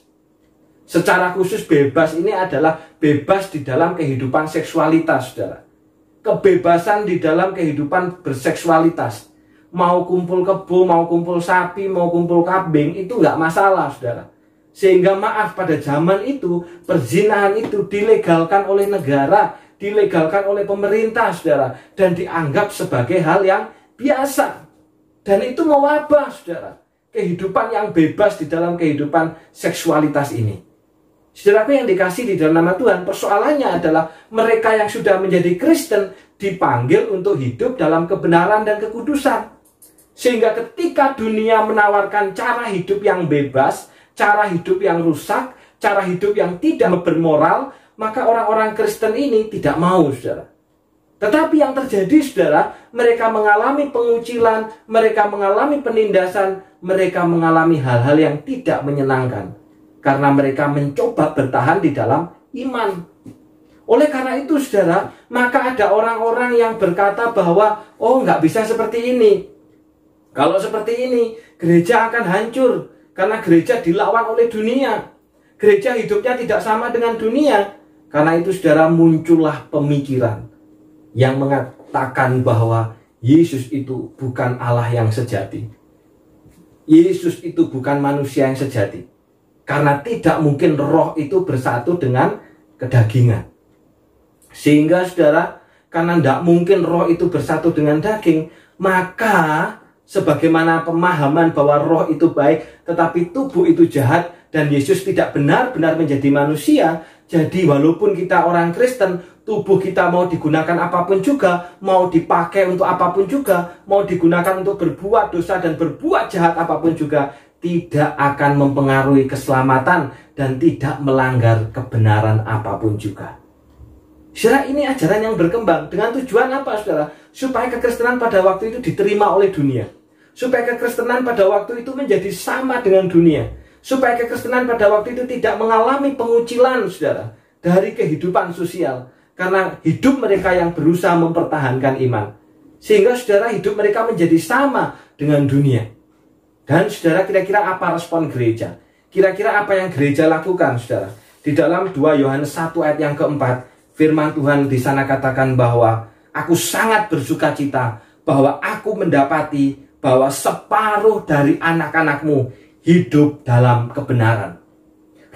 Secara khusus bebas ini adalah bebas di dalam kehidupan seksualitas, saudara. Kebebasan di dalam kehidupan berseksualitas. Mau kumpul kebo, mau kumpul sapi, mau kumpul kambing, itu nggak masalah, saudara. Sehingga maaf, pada zaman itu perzinahan itu dilegalkan oleh negara, dilegalkan oleh pemerintah, saudara, dan dianggap sebagai hal yang biasa. Dan itu mewabah, saudara. Kehidupan yang bebas di dalam kehidupan seksualitas ini. Saudaraku yang dikasih di dalam nama Tuhan, persoalannya adalah mereka yang sudah menjadi Kristen dipanggil untuk hidup dalam kebenaran dan kekudusan. Sehingga ketika dunia menawarkan cara hidup yang bebas, cara hidup yang rusak, cara hidup yang tidak bermoral, maka orang-orang Kristen ini tidak mau, saudara. Tetapi yang terjadi, saudara, mereka mengalami pengucilan, mereka mengalami penindasan, mereka mengalami hal-hal yang tidak menyenangkan. Karena mereka mencoba bertahan di dalam iman. Oleh karena itu, saudara, maka ada orang-orang yang berkata bahwa, oh, nggak bisa seperti ini. Kalau seperti ini, gereja akan hancur. Karena gereja dilawan oleh dunia. Gereja hidupnya tidak sama dengan dunia. Karena itu, saudara, muncullah pemikiran yang mengatakan bahwa Yesus itu bukan Allah yang sejati. Yesus itu bukan manusia yang sejati. Karena tidak mungkin roh itu bersatu dengan kedagingan. Sehingga, saudara, karena tidak mungkin roh itu bersatu dengan daging, maka sebagaimana pemahaman bahwa roh itu baik, tetapi tubuh itu jahat, dan Yesus tidak benar-benar menjadi manusia. Jadi walaupun kita orang Kristen, tubuh kita mau digunakan apapun juga, mau dipakai untuk apapun juga, mau digunakan untuk berbuat dosa dan berbuat jahat apapun juga, tidak akan mempengaruhi keselamatan dan tidak melanggar kebenaran apapun juga. Saudara, ini ajaran yang berkembang dengan tujuan apa, saudara? Supaya kekristenan pada waktu itu diterima oleh dunia. Supaya kekristenan pada waktu itu menjadi sama dengan dunia. Supaya kekristenan pada waktu itu tidak mengalami pengucilan, saudara, dari kehidupan sosial. Karena hidup mereka yang berusaha mempertahankan iman. Sehingga, saudara, hidup mereka menjadi sama dengan dunia. Dan, saudara, kira-kira apa respon gereja? Kira-kira apa yang gereja lakukan, saudara? Di dalam 2 Yohanes 1 ayat yang keempat, firman Tuhan di sana katakan bahwa aku sangat bersuka cita bahwa aku mendapati bahwa separuh dari anak-anakmu hidup dalam kebenaran.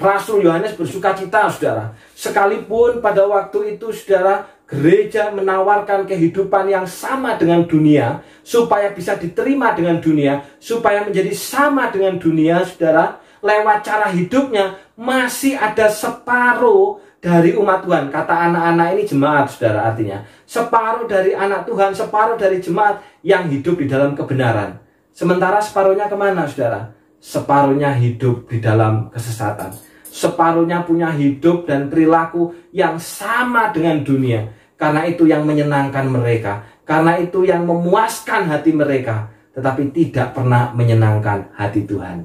Rasul Yohanes bersuka cita, saudara. Sekalipun pada waktu itu, saudara, gereja menawarkan kehidupan yang sama dengan dunia, supaya bisa diterima dengan dunia, supaya menjadi sama dengan dunia, saudara, lewat cara hidupnya masih ada separuh dari umat Tuhan. Kata anak-anak ini jemaat, saudara, artinya separuh dari anak Tuhan, separuh dari jemaat yang hidup di dalam kebenaran. Sementara separuhnya kemana, saudara? Separuhnya hidup di dalam kesesatan. Separuhnya punya hidup dan perilaku yang sama dengan dunia. Karena itu yang menyenangkan mereka, karena itu yang memuaskan hati mereka, tetapi tidak pernah menyenangkan hati Tuhan.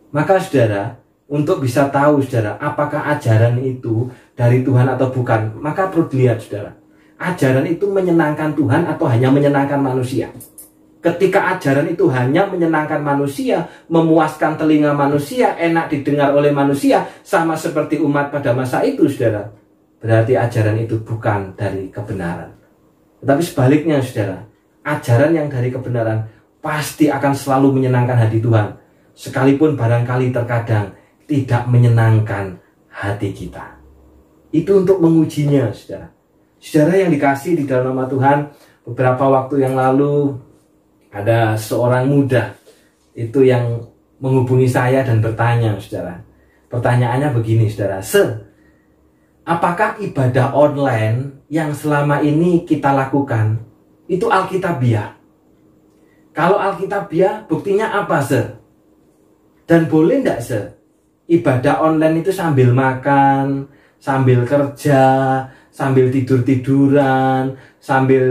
Maka saudara, untuk bisa tahu saudara, apakah ajaran itu dari Tuhan atau bukan, maka perlu dilihat saudara, ajaran itu menyenangkan Tuhan atau hanya menyenangkan manusia. Ketika ajaran itu hanya menyenangkan manusia, memuaskan telinga manusia, enak didengar oleh manusia, sama seperti umat pada masa itu saudara, berarti ajaran itu bukan dari kebenaran. Tetapi sebaliknya saudara, ajaran yang dari kebenaran pasti akan selalu menyenangkan hati Tuhan, sekalipun barangkali terkadang tidak menyenangkan hati kita. Itu untuk mengujinya saudara. Saudara yang dikasih di dalam nama Tuhan, beberapa waktu yang lalu ada seorang muda itu yang menghubungi saya dan bertanya saudara. Pertanyaannya begini saudara, apakah ibadah online yang selama ini kita lakukan itu alkitabiah? Kalau alkitabiah buktinya apa Dan boleh enggak ibadah online itu sambil makan, sambil kerja, sambil tidur-tiduran, sambil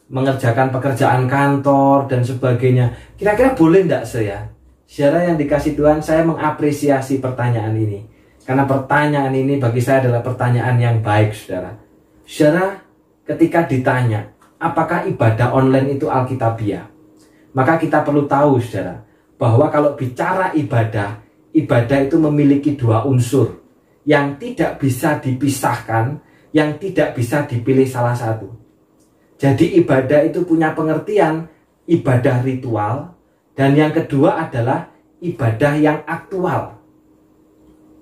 mengerjakan pekerjaan kantor dan sebagainya. Kira-kira boleh enggak ya? Saudara yang dikasih Tuhan, saya mengapresiasi pertanyaan ini. Karena pertanyaan ini bagi saya adalah pertanyaan yang baik saudara. Saudara, ketika ditanya apakah ibadah online itu alkitabiah, maka kita perlu tahu saudara, bahwa kalau bicara ibadah, ibadah itu memiliki dua unsur yang tidak bisa dipisahkan, yang tidak bisa dipilih salah satu. Jadi ibadah itu punya pengertian ibadah ritual, dan yang kedua adalah ibadah yang aktual.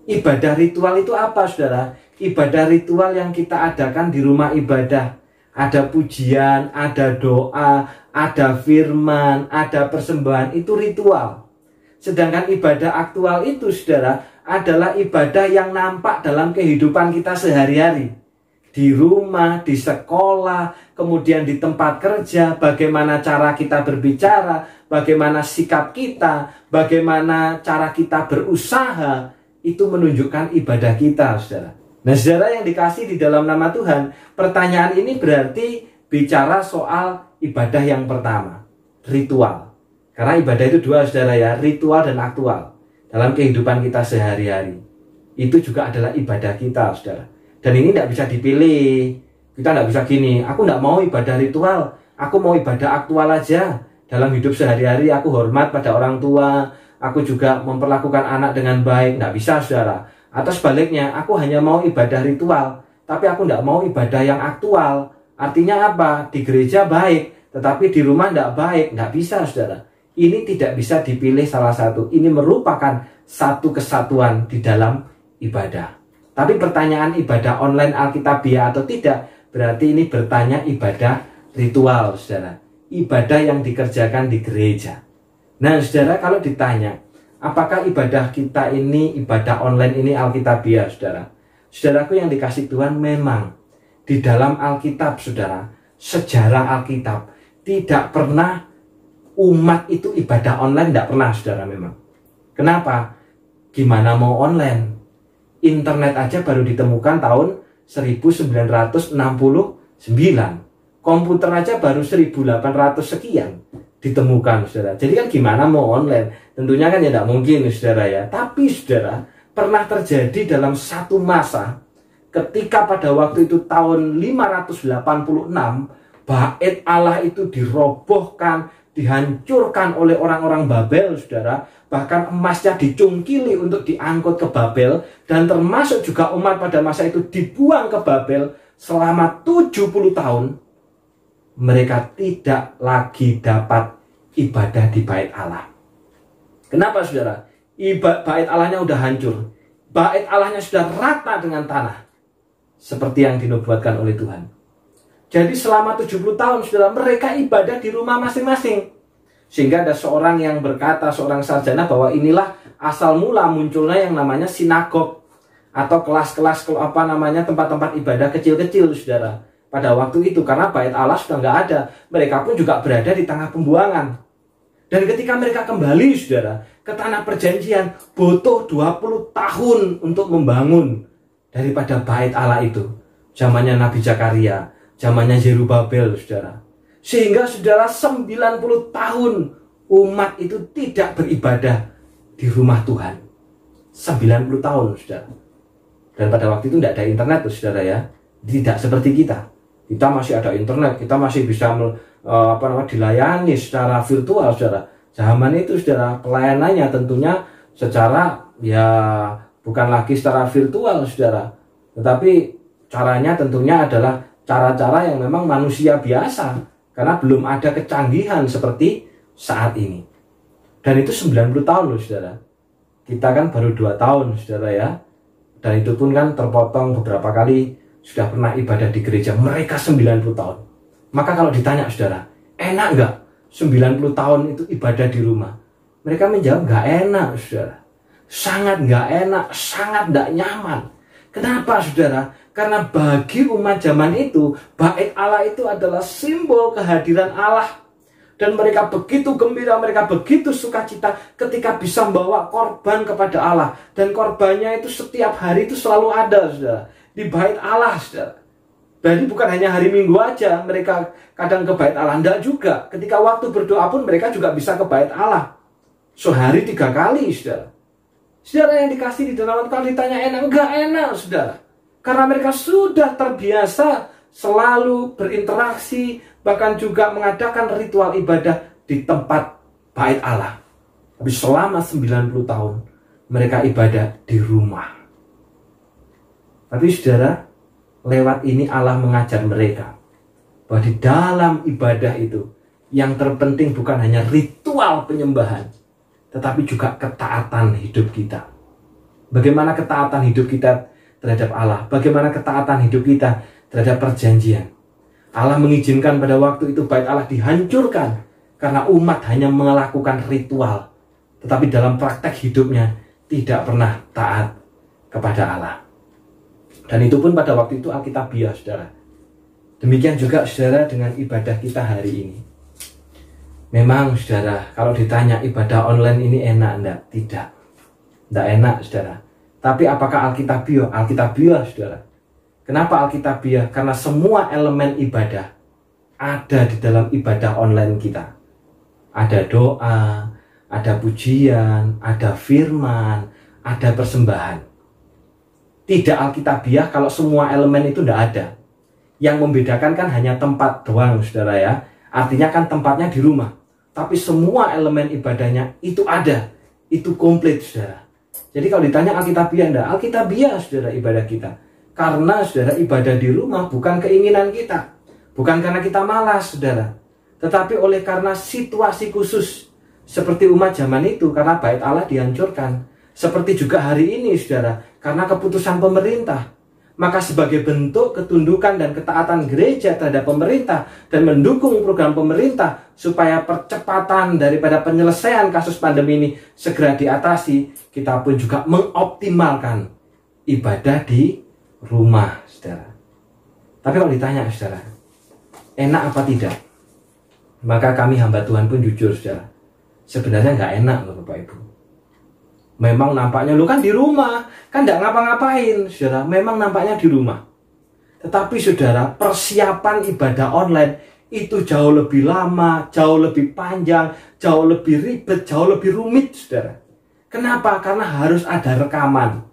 Ibadah ritual itu apa saudara? Ibadah ritual yang kita adakan di rumah ibadah. Ada pujian, ada doa, ada firman, ada persembahan, itu ritual. Sedangkan ibadah aktual itu saudara adalah ibadah yang nampak dalam kehidupan kita sehari-hari. Di rumah, di sekolah, kemudian di tempat kerja, bagaimana cara kita berbicara, bagaimana sikap kita, bagaimana cara kita berusaha, itu menunjukkan ibadah kita saudara. Nah saudara yang dikasih di dalam nama Tuhan, pertanyaan ini berarti bicara soal ibadah yang pertama, ritual. Karena ibadah itu dua saudara ya, ritual dan aktual. Dalam kehidupan kita sehari-hari, itu juga adalah ibadah kita saudara. Dan ini tidak bisa dipilih. Kita tidak bisa gini, aku tidak mau ibadah ritual, aku mau ibadah aktual aja. Dalam hidup sehari-hari aku hormat pada orang tua, aku juga memperlakukan anak dengan baik. Tidak bisa saudara. Atau sebaliknya, aku hanya mau ibadah ritual, tapi aku tidak mau ibadah yang aktual. Artinya apa? Di gereja baik, tetapi di rumah tidak baik. Tidak bisa saudara. Ini tidak bisa dipilih salah satu. Ini merupakan satu kesatuan di dalam ibadah. Tapi pertanyaan ibadah online alkitabiah atau tidak, berarti ini bertanya ibadah ritual saudara. Ibadah yang dikerjakan di gereja. Nah saudara, kalau ditanya apakah ibadah kita ini, ibadah online ini alkitabiah saudara? Saudaraku yang dikasih Tuhan, memang di dalam Alkitab saudara, sejarah Alkitab tidak pernah umat itu ibadah online, tidak pernah saudara memang. Kenapa? Gimana mau online? Internet aja baru ditemukan tahun 1969. Komputer aja baru 1800 sekian ditemukan saudara. Jadi kan gimana mau online? Tentunya kan ya tidak mungkin saudara ya. Tapi saudara, pernah terjadi dalam satu masa ketika pada waktu itu tahun 586 bait Allah itu dirobohkan, dihancurkan oleh orang-orang Babel saudara. Bahkan emasnya dicungkili untuk diangkut ke Babel, dan termasuk juga umat pada masa itu dibuang ke Babel selama 70 tahun. Mereka tidak lagi dapat ibadah di bait Allah. Kenapa saudara? Bait Allahnya udah hancur. Bait Allahnya sudah rata dengan tanah. Seperti yang dinubuatkan oleh Tuhan. Jadi selama 70 tahun saudara, mereka ibadah di rumah masing-masing. Sehingga ada seorang yang berkata, seorang sarjana, bahwa inilah asal mula munculnya yang namanya sinagog atau kelas-kelas tempat-tempat ibadah kecil-kecil, saudara. Pada waktu itu, karena bait Allah sudah nggak ada, mereka pun juga berada di tengah pembuangan. Dan ketika mereka kembali, saudara, ke tanah perjanjian, butuh 20 tahun untuk membangun daripada bait Allah itu. Zamannya Nabi Zakaria, zamannya Zerubabel, saudara. Sehingga, saudara, 90 tahun umat itu tidak beribadah di rumah Tuhan. 90 tahun, saudara. Dan pada waktu itu tidak ada internet, saudara ya. Tidak seperti kita. Kita masih ada internet, kita masih bisa dilayani secara virtual, saudara. Zaman itu, saudara, pelayanannya tentunya secara bukan lagi secara virtual, saudara. Tetapi caranya tentunya adalah cara-cara yang memang manusia biasa, karena belum ada kecanggihan seperti saat ini. Dan itu 90 tahun loh, saudara. Kita kan baru 2 tahun, saudara ya. Dan itu pun kan terpotong beberapa kali sudah pernah ibadah di gereja. Mereka 90 tahun. Maka kalau ditanya, saudara, enak nggak 90 tahun itu ibadah di rumah? Mereka menjawab, nggak enak, saudara. Sangat nggak enak, sangat nggak nyaman. Kenapa, saudara? Karena bagi umat zaman itu, bait Allah itu adalah simbol kehadiran Allah. Dan mereka begitu gembira, mereka begitu sukacita ketika bisa membawa korban kepada Allah. Dan korbannya itu setiap hari itu selalu ada, saudara, di bait Allah, saudara. Jadi bukan hanya hari Minggu aja mereka kadang ke bait Allah, enggak juga. Ketika waktu berdoa pun mereka juga bisa ke bait Allah. Sehari 3 kali, saudara. Saudara yang dikasih di dalam, kalau ditanya enak, enggak enak, saudara. Karena mereka sudah terbiasa selalu berinteraksi, bahkan juga mengadakan ritual ibadah di tempat bait Allah. Tapi selama 90 tahun mereka ibadah di rumah. Tapi saudara, lewat ini Allah mengajar mereka bahwa di dalam ibadah itu yang terpenting bukan hanya ritual penyembahan, tetapi juga ketaatan hidup kita. Bagaimana ketaatan hidup kita terhadap Allah? Bagaimana ketaatan hidup kita terhadap perjanjian? Allah mengizinkan pada waktu itu bait Allah dihancurkan karena umat hanya melakukan ritual, tetapi dalam praktek hidupnya tidak pernah taat kepada Allah. Dan itu pun pada waktu itu alkitabiah, saudara. Demikian juga, saudara, dengan ibadah kita hari ini. Memang, saudara, kalau ditanya ibadah online ini enak enggak? Tidak. Tidak enak, saudara. Tapi apakah alkitabiah? Alkitabiah, saudara. Kenapa alkitabiah? Karena semua elemen ibadah ada di dalam ibadah online kita. Ada doa, ada pujian, ada firman, ada persembahan. Tidak alkitabiah kalau semua elemen itu tidak ada. Yang membedakan kan hanya tempat doang, saudara ya. Artinya kan tempatnya di rumah. Tapi semua elemen ibadahnya itu ada. Itu komplit, saudara. Jadi kalau ditanya alkitabiah enggak? Alkitabiah, saudara, ibadah kita. Karena, saudara, ibadah di rumah bukan keinginan kita. Bukan karena kita malas, saudara. Tetapi oleh karena situasi khusus. Seperti umat zaman itu, karena bait Allah dihancurkan. Seperti juga hari ini, saudara, karena keputusan pemerintah. Maka sebagai bentuk ketundukan dan ketaatan gereja terhadap pemerintah dan mendukung program pemerintah supaya percepatan daripada penyelesaian kasus pandemi ini segera diatasi, kita pun juga mengoptimalkan ibadah di rumah, saudara. Tapi kalau ditanya, saudara, enak apa tidak? Maka kami hamba Tuhan pun jujur, saudara, sebenarnya nggak enak loh, Bapak Ibu. Memang nampaknya lu kan di rumah, kan nggak ngapa-ngapain, saudara. Memang nampaknya di rumah. Tetapi, saudara, persiapan ibadah online itu jauh lebih lama, jauh lebih panjang, jauh lebih ribet, jauh lebih rumit, saudara. Kenapa? Karena harus ada rekaman.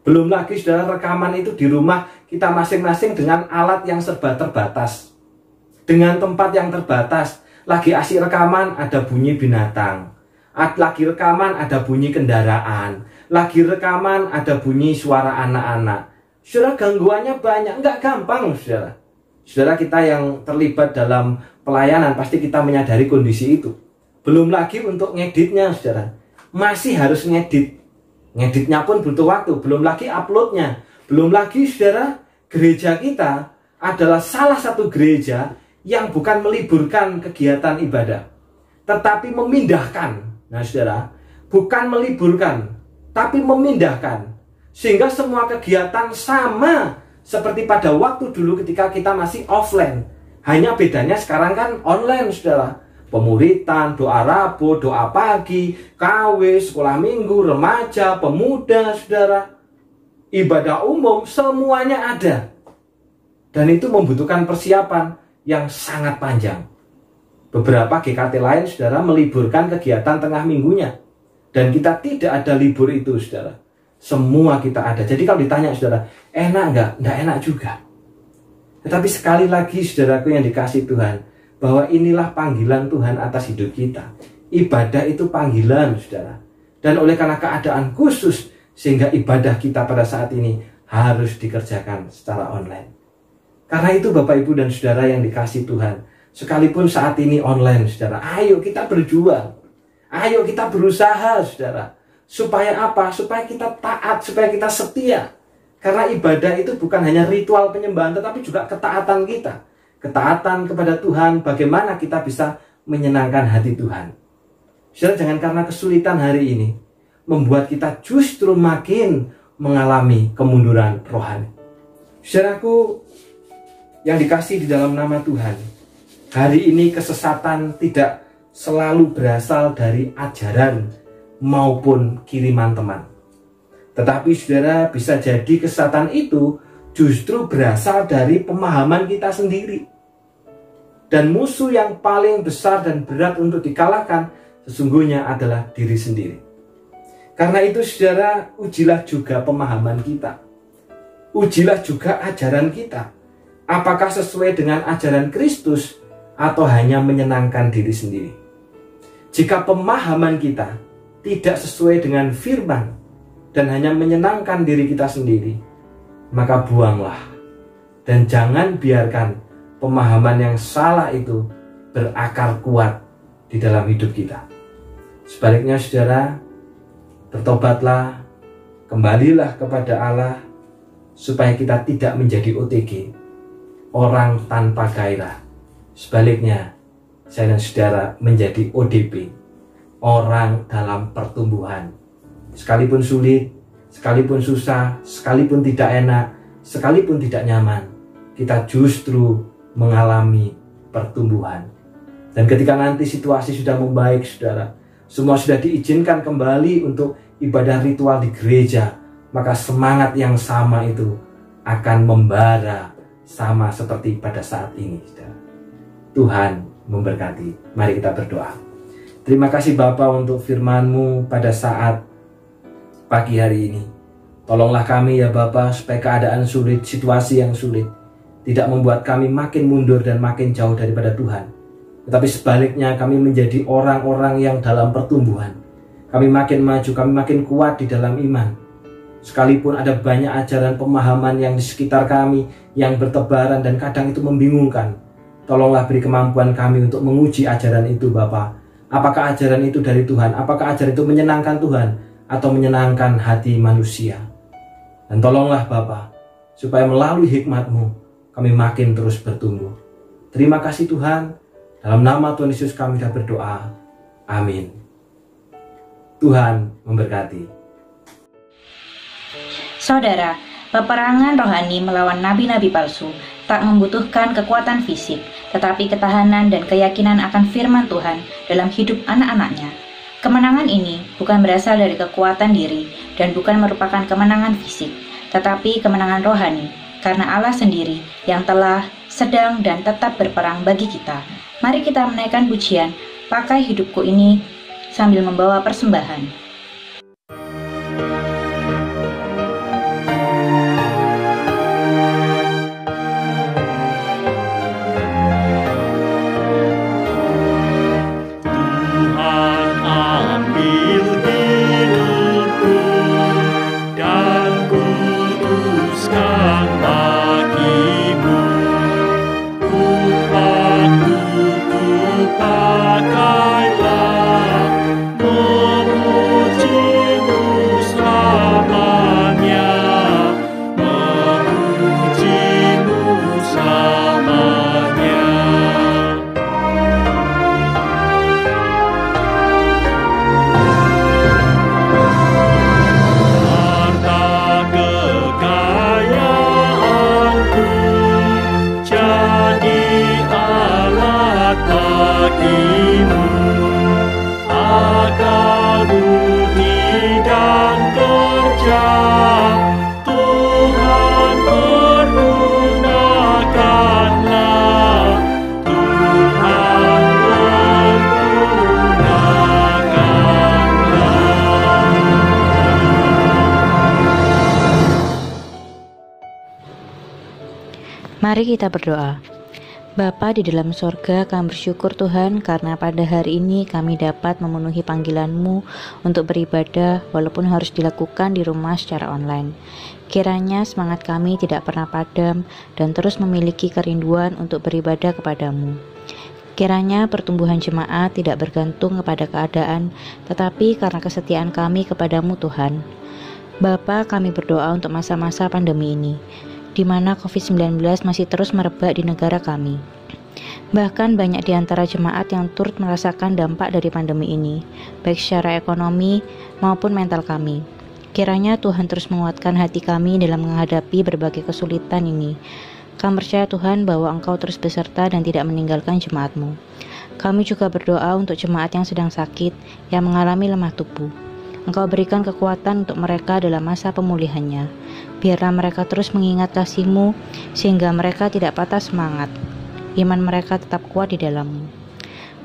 Belum lagi, saudara, rekaman itu di rumah kita masing-masing dengan alat yang serba terbatas. Dengan tempat yang terbatas. Lagi asik rekaman, ada bunyi binatang. Lagi rekaman, ada bunyi kendaraan. Lagi rekaman, ada bunyi suara anak-anak. Saudara, gangguannya banyak. Enggak gampang, saudara. Saudara, kita yang terlibat dalam pelayanan pasti kita menyadari kondisi itu. Belum lagi untuk ngeditnya, saudara. Masih harus ngedit. Ngeditnya pun butuh waktu. Belum lagi uploadnya. Belum lagi, saudara, gereja kita adalah salah satu gereja yang bukan meliburkan kegiatan ibadah, tetapi memindahkan. Nah, saudara, bukan meliburkan, tapi memindahkan. Sehingga semua kegiatan sama seperti pada waktu dulu ketika kita masih offline. Hanya bedanya sekarang kan online, saudara. Pemuritan, doa Rabu, doa pagi, KW, sekolah minggu, remaja, pemuda, saudara. Ibadah umum, semuanya ada. Dan itu membutuhkan persiapan yang sangat panjang. Beberapa GKT lain, saudara, meliburkan kegiatan tengah minggunya. Dan kita tidak ada libur itu, saudara. Semua kita ada. Jadi kalau ditanya, saudara, enak nggak? Nggak enak juga. Tetapi sekali lagi, saudaraku yang dikasih Tuhan, bahwa inilah panggilan Tuhan atas hidup kita. Ibadah itu panggilan, saudara. Dan oleh karena keadaan khusus, sehingga ibadah kita pada saat ini harus dikerjakan secara online. Karena itu Bapak, Ibu, dan saudara yang dikasih Tuhan, sekalipun saat ini online, saudara, ayo kita berjuang. Ayo kita berusaha, saudara. Supaya apa? Supaya kita taat, supaya kita setia. Karena ibadah itu bukan hanya ritual penyembahan, tetapi juga ketaatan kita. Ketaatan kepada Tuhan, bagaimana kita bisa menyenangkan hati Tuhan. Saudara, jangan karena kesulitan hari ini membuat kita justru makin mengalami kemunduran rohani. Saudaraku yang dikasih di dalam nama Tuhan, hari ini kesesatan tidak selalu berasal dari ajaran maupun kiriman teman. Tetapi saudara, bisa jadi kesesatan itu justru berasal dari pemahaman kita sendiri. Dan musuh yang paling besar dan berat untuk dikalahkan sesungguhnya adalah diri sendiri. Karena itu saudara, ujilah juga pemahaman kita. Ujilah juga ajaran kita. Apakah sesuai dengan ajaran Kristus atau hanya menyenangkan diri sendiri? Jika pemahaman kita tidak sesuai dengan firman dan hanya menyenangkan diri kita sendiri, maka buanglah. Dan jangan biarkan pemahaman yang salah itu berakar kuat di dalam hidup kita. Sebaliknya saudara, bertobatlah, kembalilah kepada Allah, supaya kita tidak menjadi OTG, orang tanpa gairah. Sebaliknya, saya dan saudara menjadi ODP, orang dalam pertumbuhan. Sekalipun sulit, sekalipun susah, sekalipun tidak enak, sekalipun tidak nyaman, kita justru mengalami pertumbuhan. Dan ketika nanti situasi sudah membaik, saudara, semua sudah diizinkan kembali untuk ibadah ritual di gereja, maka semangat yang sama itu akan membara sama seperti pada saat ini, saudara. Tuhan memberkati. Mari kita berdoa. Terima kasih Bapa untuk firman-Mu pada saat pagi hari ini. Tolonglah kami ya Bapa, supaya keadaan sulit, situasi yang sulit tidak membuat kami makin mundur dan makin jauh daripada Tuhan. Tetapi sebaliknya kami menjadi orang-orang yang dalam pertumbuhan. Kami makin maju, kami makin kuat di dalam iman. Sekalipun ada banyak ajaran pemahaman yang di sekitar kami yang bertebaran dan kadang itu membingungkan, tolonglah beri kemampuan kami untuk menguji ajaran itu Bapa. Apakah ajaran itu dari Tuhan? Apakah ajaran itu menyenangkan Tuhan atau menyenangkan hati manusia? Dan tolonglah Bapa, supaya melalui hikmat-Mu kami makin terus bertumbuh. Terima kasih Tuhan. Dalam nama Tuhan Yesus kami sudah berdoa. Amin. Tuhan memberkati. Saudara, peperangan rohani melawan nabi-nabi palsu tak membutuhkan kekuatan fisik, tetapi ketahanan dan keyakinan akan firman Tuhan dalam hidup anak-anaknya. Kemenangan ini bukan berasal dari kekuatan diri dan bukan merupakan kemenangan fisik, tetapi kemenangan rohani, karena Allah sendiri yang telah, sedang, dan tetap berperang bagi kita. Mari kita menaikkan pujian, pakai hidupku ini, sambil membawa persembahan. Pakailah Mari kita berdoa. Bapa di dalam sorga, kami bersyukur Tuhan karena pada hari ini kami dapat memenuhi panggilan-Mu untuk beribadah walaupun harus dilakukan di rumah secara online. Kiranya semangat kami tidak pernah padam dan terus memiliki kerinduan untuk beribadah kepada-Mu. Kiranya pertumbuhan jemaat tidak bergantung kepada keadaan, tetapi karena kesetiaan kami kepada-Mu Tuhan. Bapa, kami berdoa untuk masa-masa pandemi ini, di mana COVID-19 masih terus merebak di negara kami. Bahkan banyak di antara jemaat yang turut merasakan dampak dari pandemi ini, baik secara ekonomi maupun mental kami. Kiranya Tuhan terus menguatkan hati kami dalam menghadapi berbagai kesulitan ini. Kami percaya Tuhan bahwa Engkau terus beserta dan tidak meninggalkan jemaat-Mu. Kami juga berdoa untuk jemaat yang sedang sakit, yang mengalami lemah tubuh. Engkau berikan kekuatan untuk mereka dalam masa pemulihannya. Biarlah mereka terus mengingat kasih-Mu, sehingga mereka tidak patah semangat. Iman mereka tetap kuat di dalam-Mu.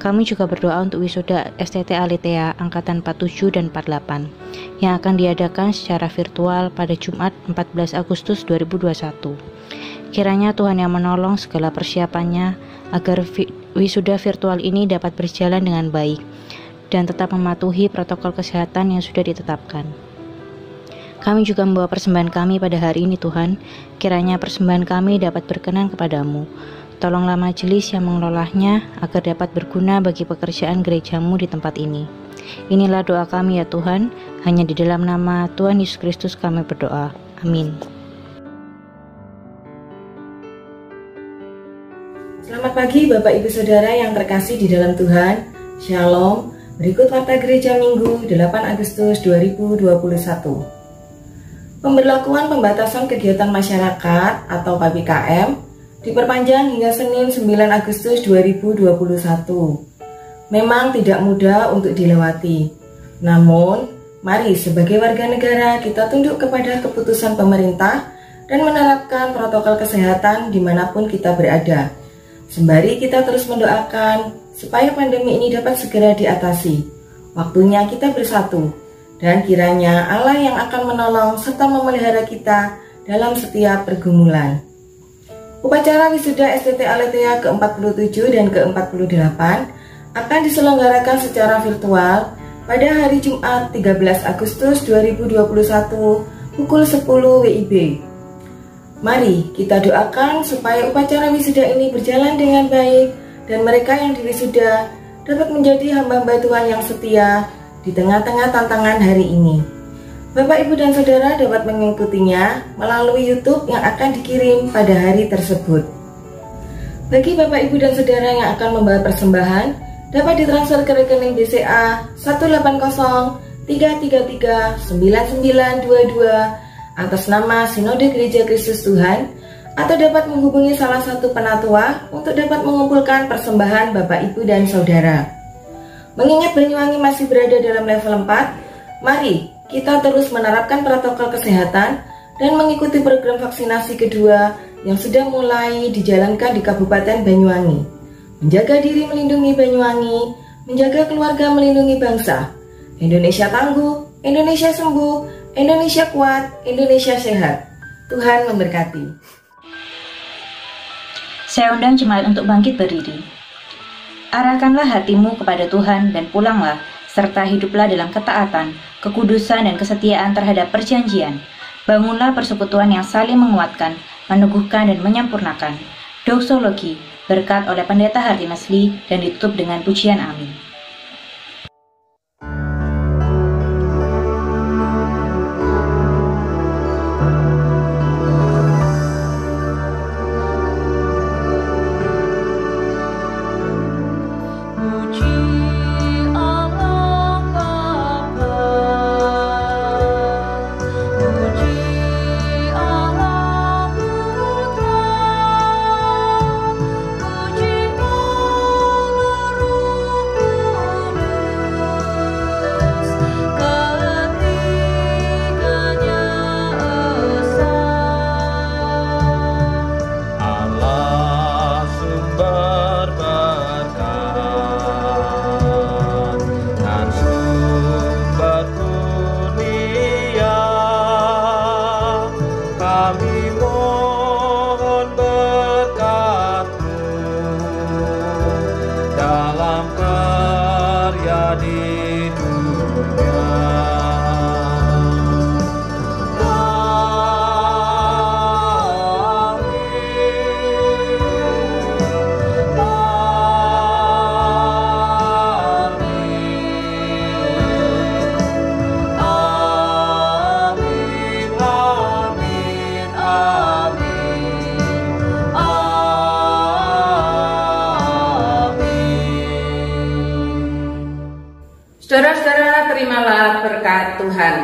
Kami juga berdoa untuk wisuda STT Aletheia Angkatan 47 dan 48, yang akan diadakan secara virtual pada Jumat 14 Agustus 2021. Kiranya Tuhan yang menolong segala persiapannya, agar wisuda virtual ini dapat berjalan dengan baik, dan tetap mematuhi protokol kesehatan yang sudah ditetapkan. Kami juga membawa persembahan kami pada hari ini Tuhan, kiranya persembahan kami dapat berkenan kepada-Mu. Tolonglah majelis yang mengelolanya agar dapat berguna bagi pekerjaan gereja-Mu di tempat ini. Inilah doa kami ya Tuhan, hanya di dalam nama Tuhan Yesus Kristus kami berdoa. Amin. Selamat pagi Bapak Ibu Saudara yang terkasih di dalam Tuhan. Shalom. Berikut Warta Gereja Minggu 8 Agustus 2021. Pemberlakuan pembatasan kegiatan masyarakat atau PPKM diperpanjang hingga Senin 9 Agustus 2021. Memang tidak mudah untuk dilewati. Namun, mari sebagai warga negara kita tunduk kepada keputusan pemerintah dan menerapkan protokol kesehatan dimanapun kita berada. Sembari kita terus mendoakan supaya pandemi ini dapat segera diatasi. Waktunya kita bersatu, dan kiranya Allah yang akan menolong serta memelihara kita dalam setiap pergumulan. Upacara wisuda STT Aletheia ke-47 dan ke-48 akan diselenggarakan secara virtual pada hari Jumat 13 Agustus 2021 pukul 10 WIB. Mari kita doakan supaya upacara wisuda ini berjalan dengan baik dan mereka yang diwisuda dapat menjadi hamba-hamba Tuhan yang setia di tengah-tengah tantangan hari ini. Bapak, Ibu, dan Saudara dapat mengikutinya melalui YouTube yang akan dikirim pada hari tersebut. Bagi Bapak, Ibu, dan Saudara yang akan membawa persembahan, dapat ditransfer ke rekening BCA 18033339922 atas nama Sinode Gereja Kristus Tuhan, atau dapat menghubungi salah satu penatua untuk dapat mengumpulkan persembahan Bapak, Ibu, dan Saudara. Mengingat Banyuwangi masih berada dalam level 4, mari kita terus menerapkan protokol kesehatan dan mengikuti program vaksinasi kedua yang sudah mulai dijalankan di Kabupaten Banyuwangi. Menjaga diri melindungi Banyuwangi, menjaga keluarga melindungi bangsa. Indonesia tangguh, Indonesia sembuh, Indonesia kuat, Indonesia sehat. Tuhan memberkati. Saya undang jemaat untuk bangkit berdiri. Arahkanlah hatimu kepada Tuhan dan pulanglah, serta hiduplah dalam ketaatan, kekudusan, dan kesetiaan terhadap perjanjian. Bangunlah persekutuan yang saling menguatkan, meneguhkan, dan menyempurnakan. Doksologi, berkat oleh Pendeta Harti Mesli, dan ditutup dengan pujian amin. Kami mohon berkat Tuhan.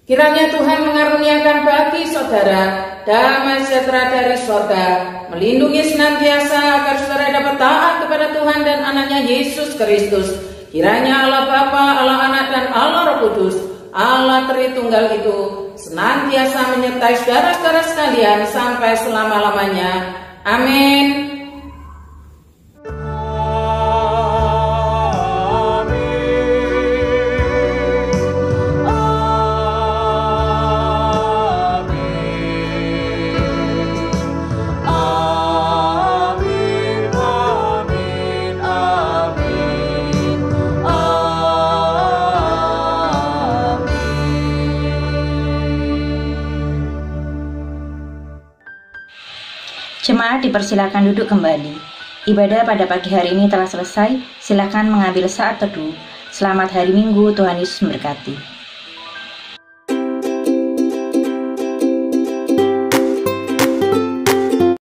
Kiranya Tuhan mengaruniakan bagi saudara damai sejahtera dari sorga, melindungi senantiasa agar saudara dapat taat kepada Tuhan dan anaknya Yesus Kristus. Kiranya Allah Bapa, Allah Anak, dan Allah Roh Kudus, Allah Tritunggal itu senantiasa menyertai saudara-saudara sekalian sampai selama-lamanya. Amin. Jemaat dipersilakan duduk kembali. Ibadah pada pagi hari ini telah selesai. Silakan mengambil saat teduh. Selamat hari Minggu, Tuhan Yesus memberkati.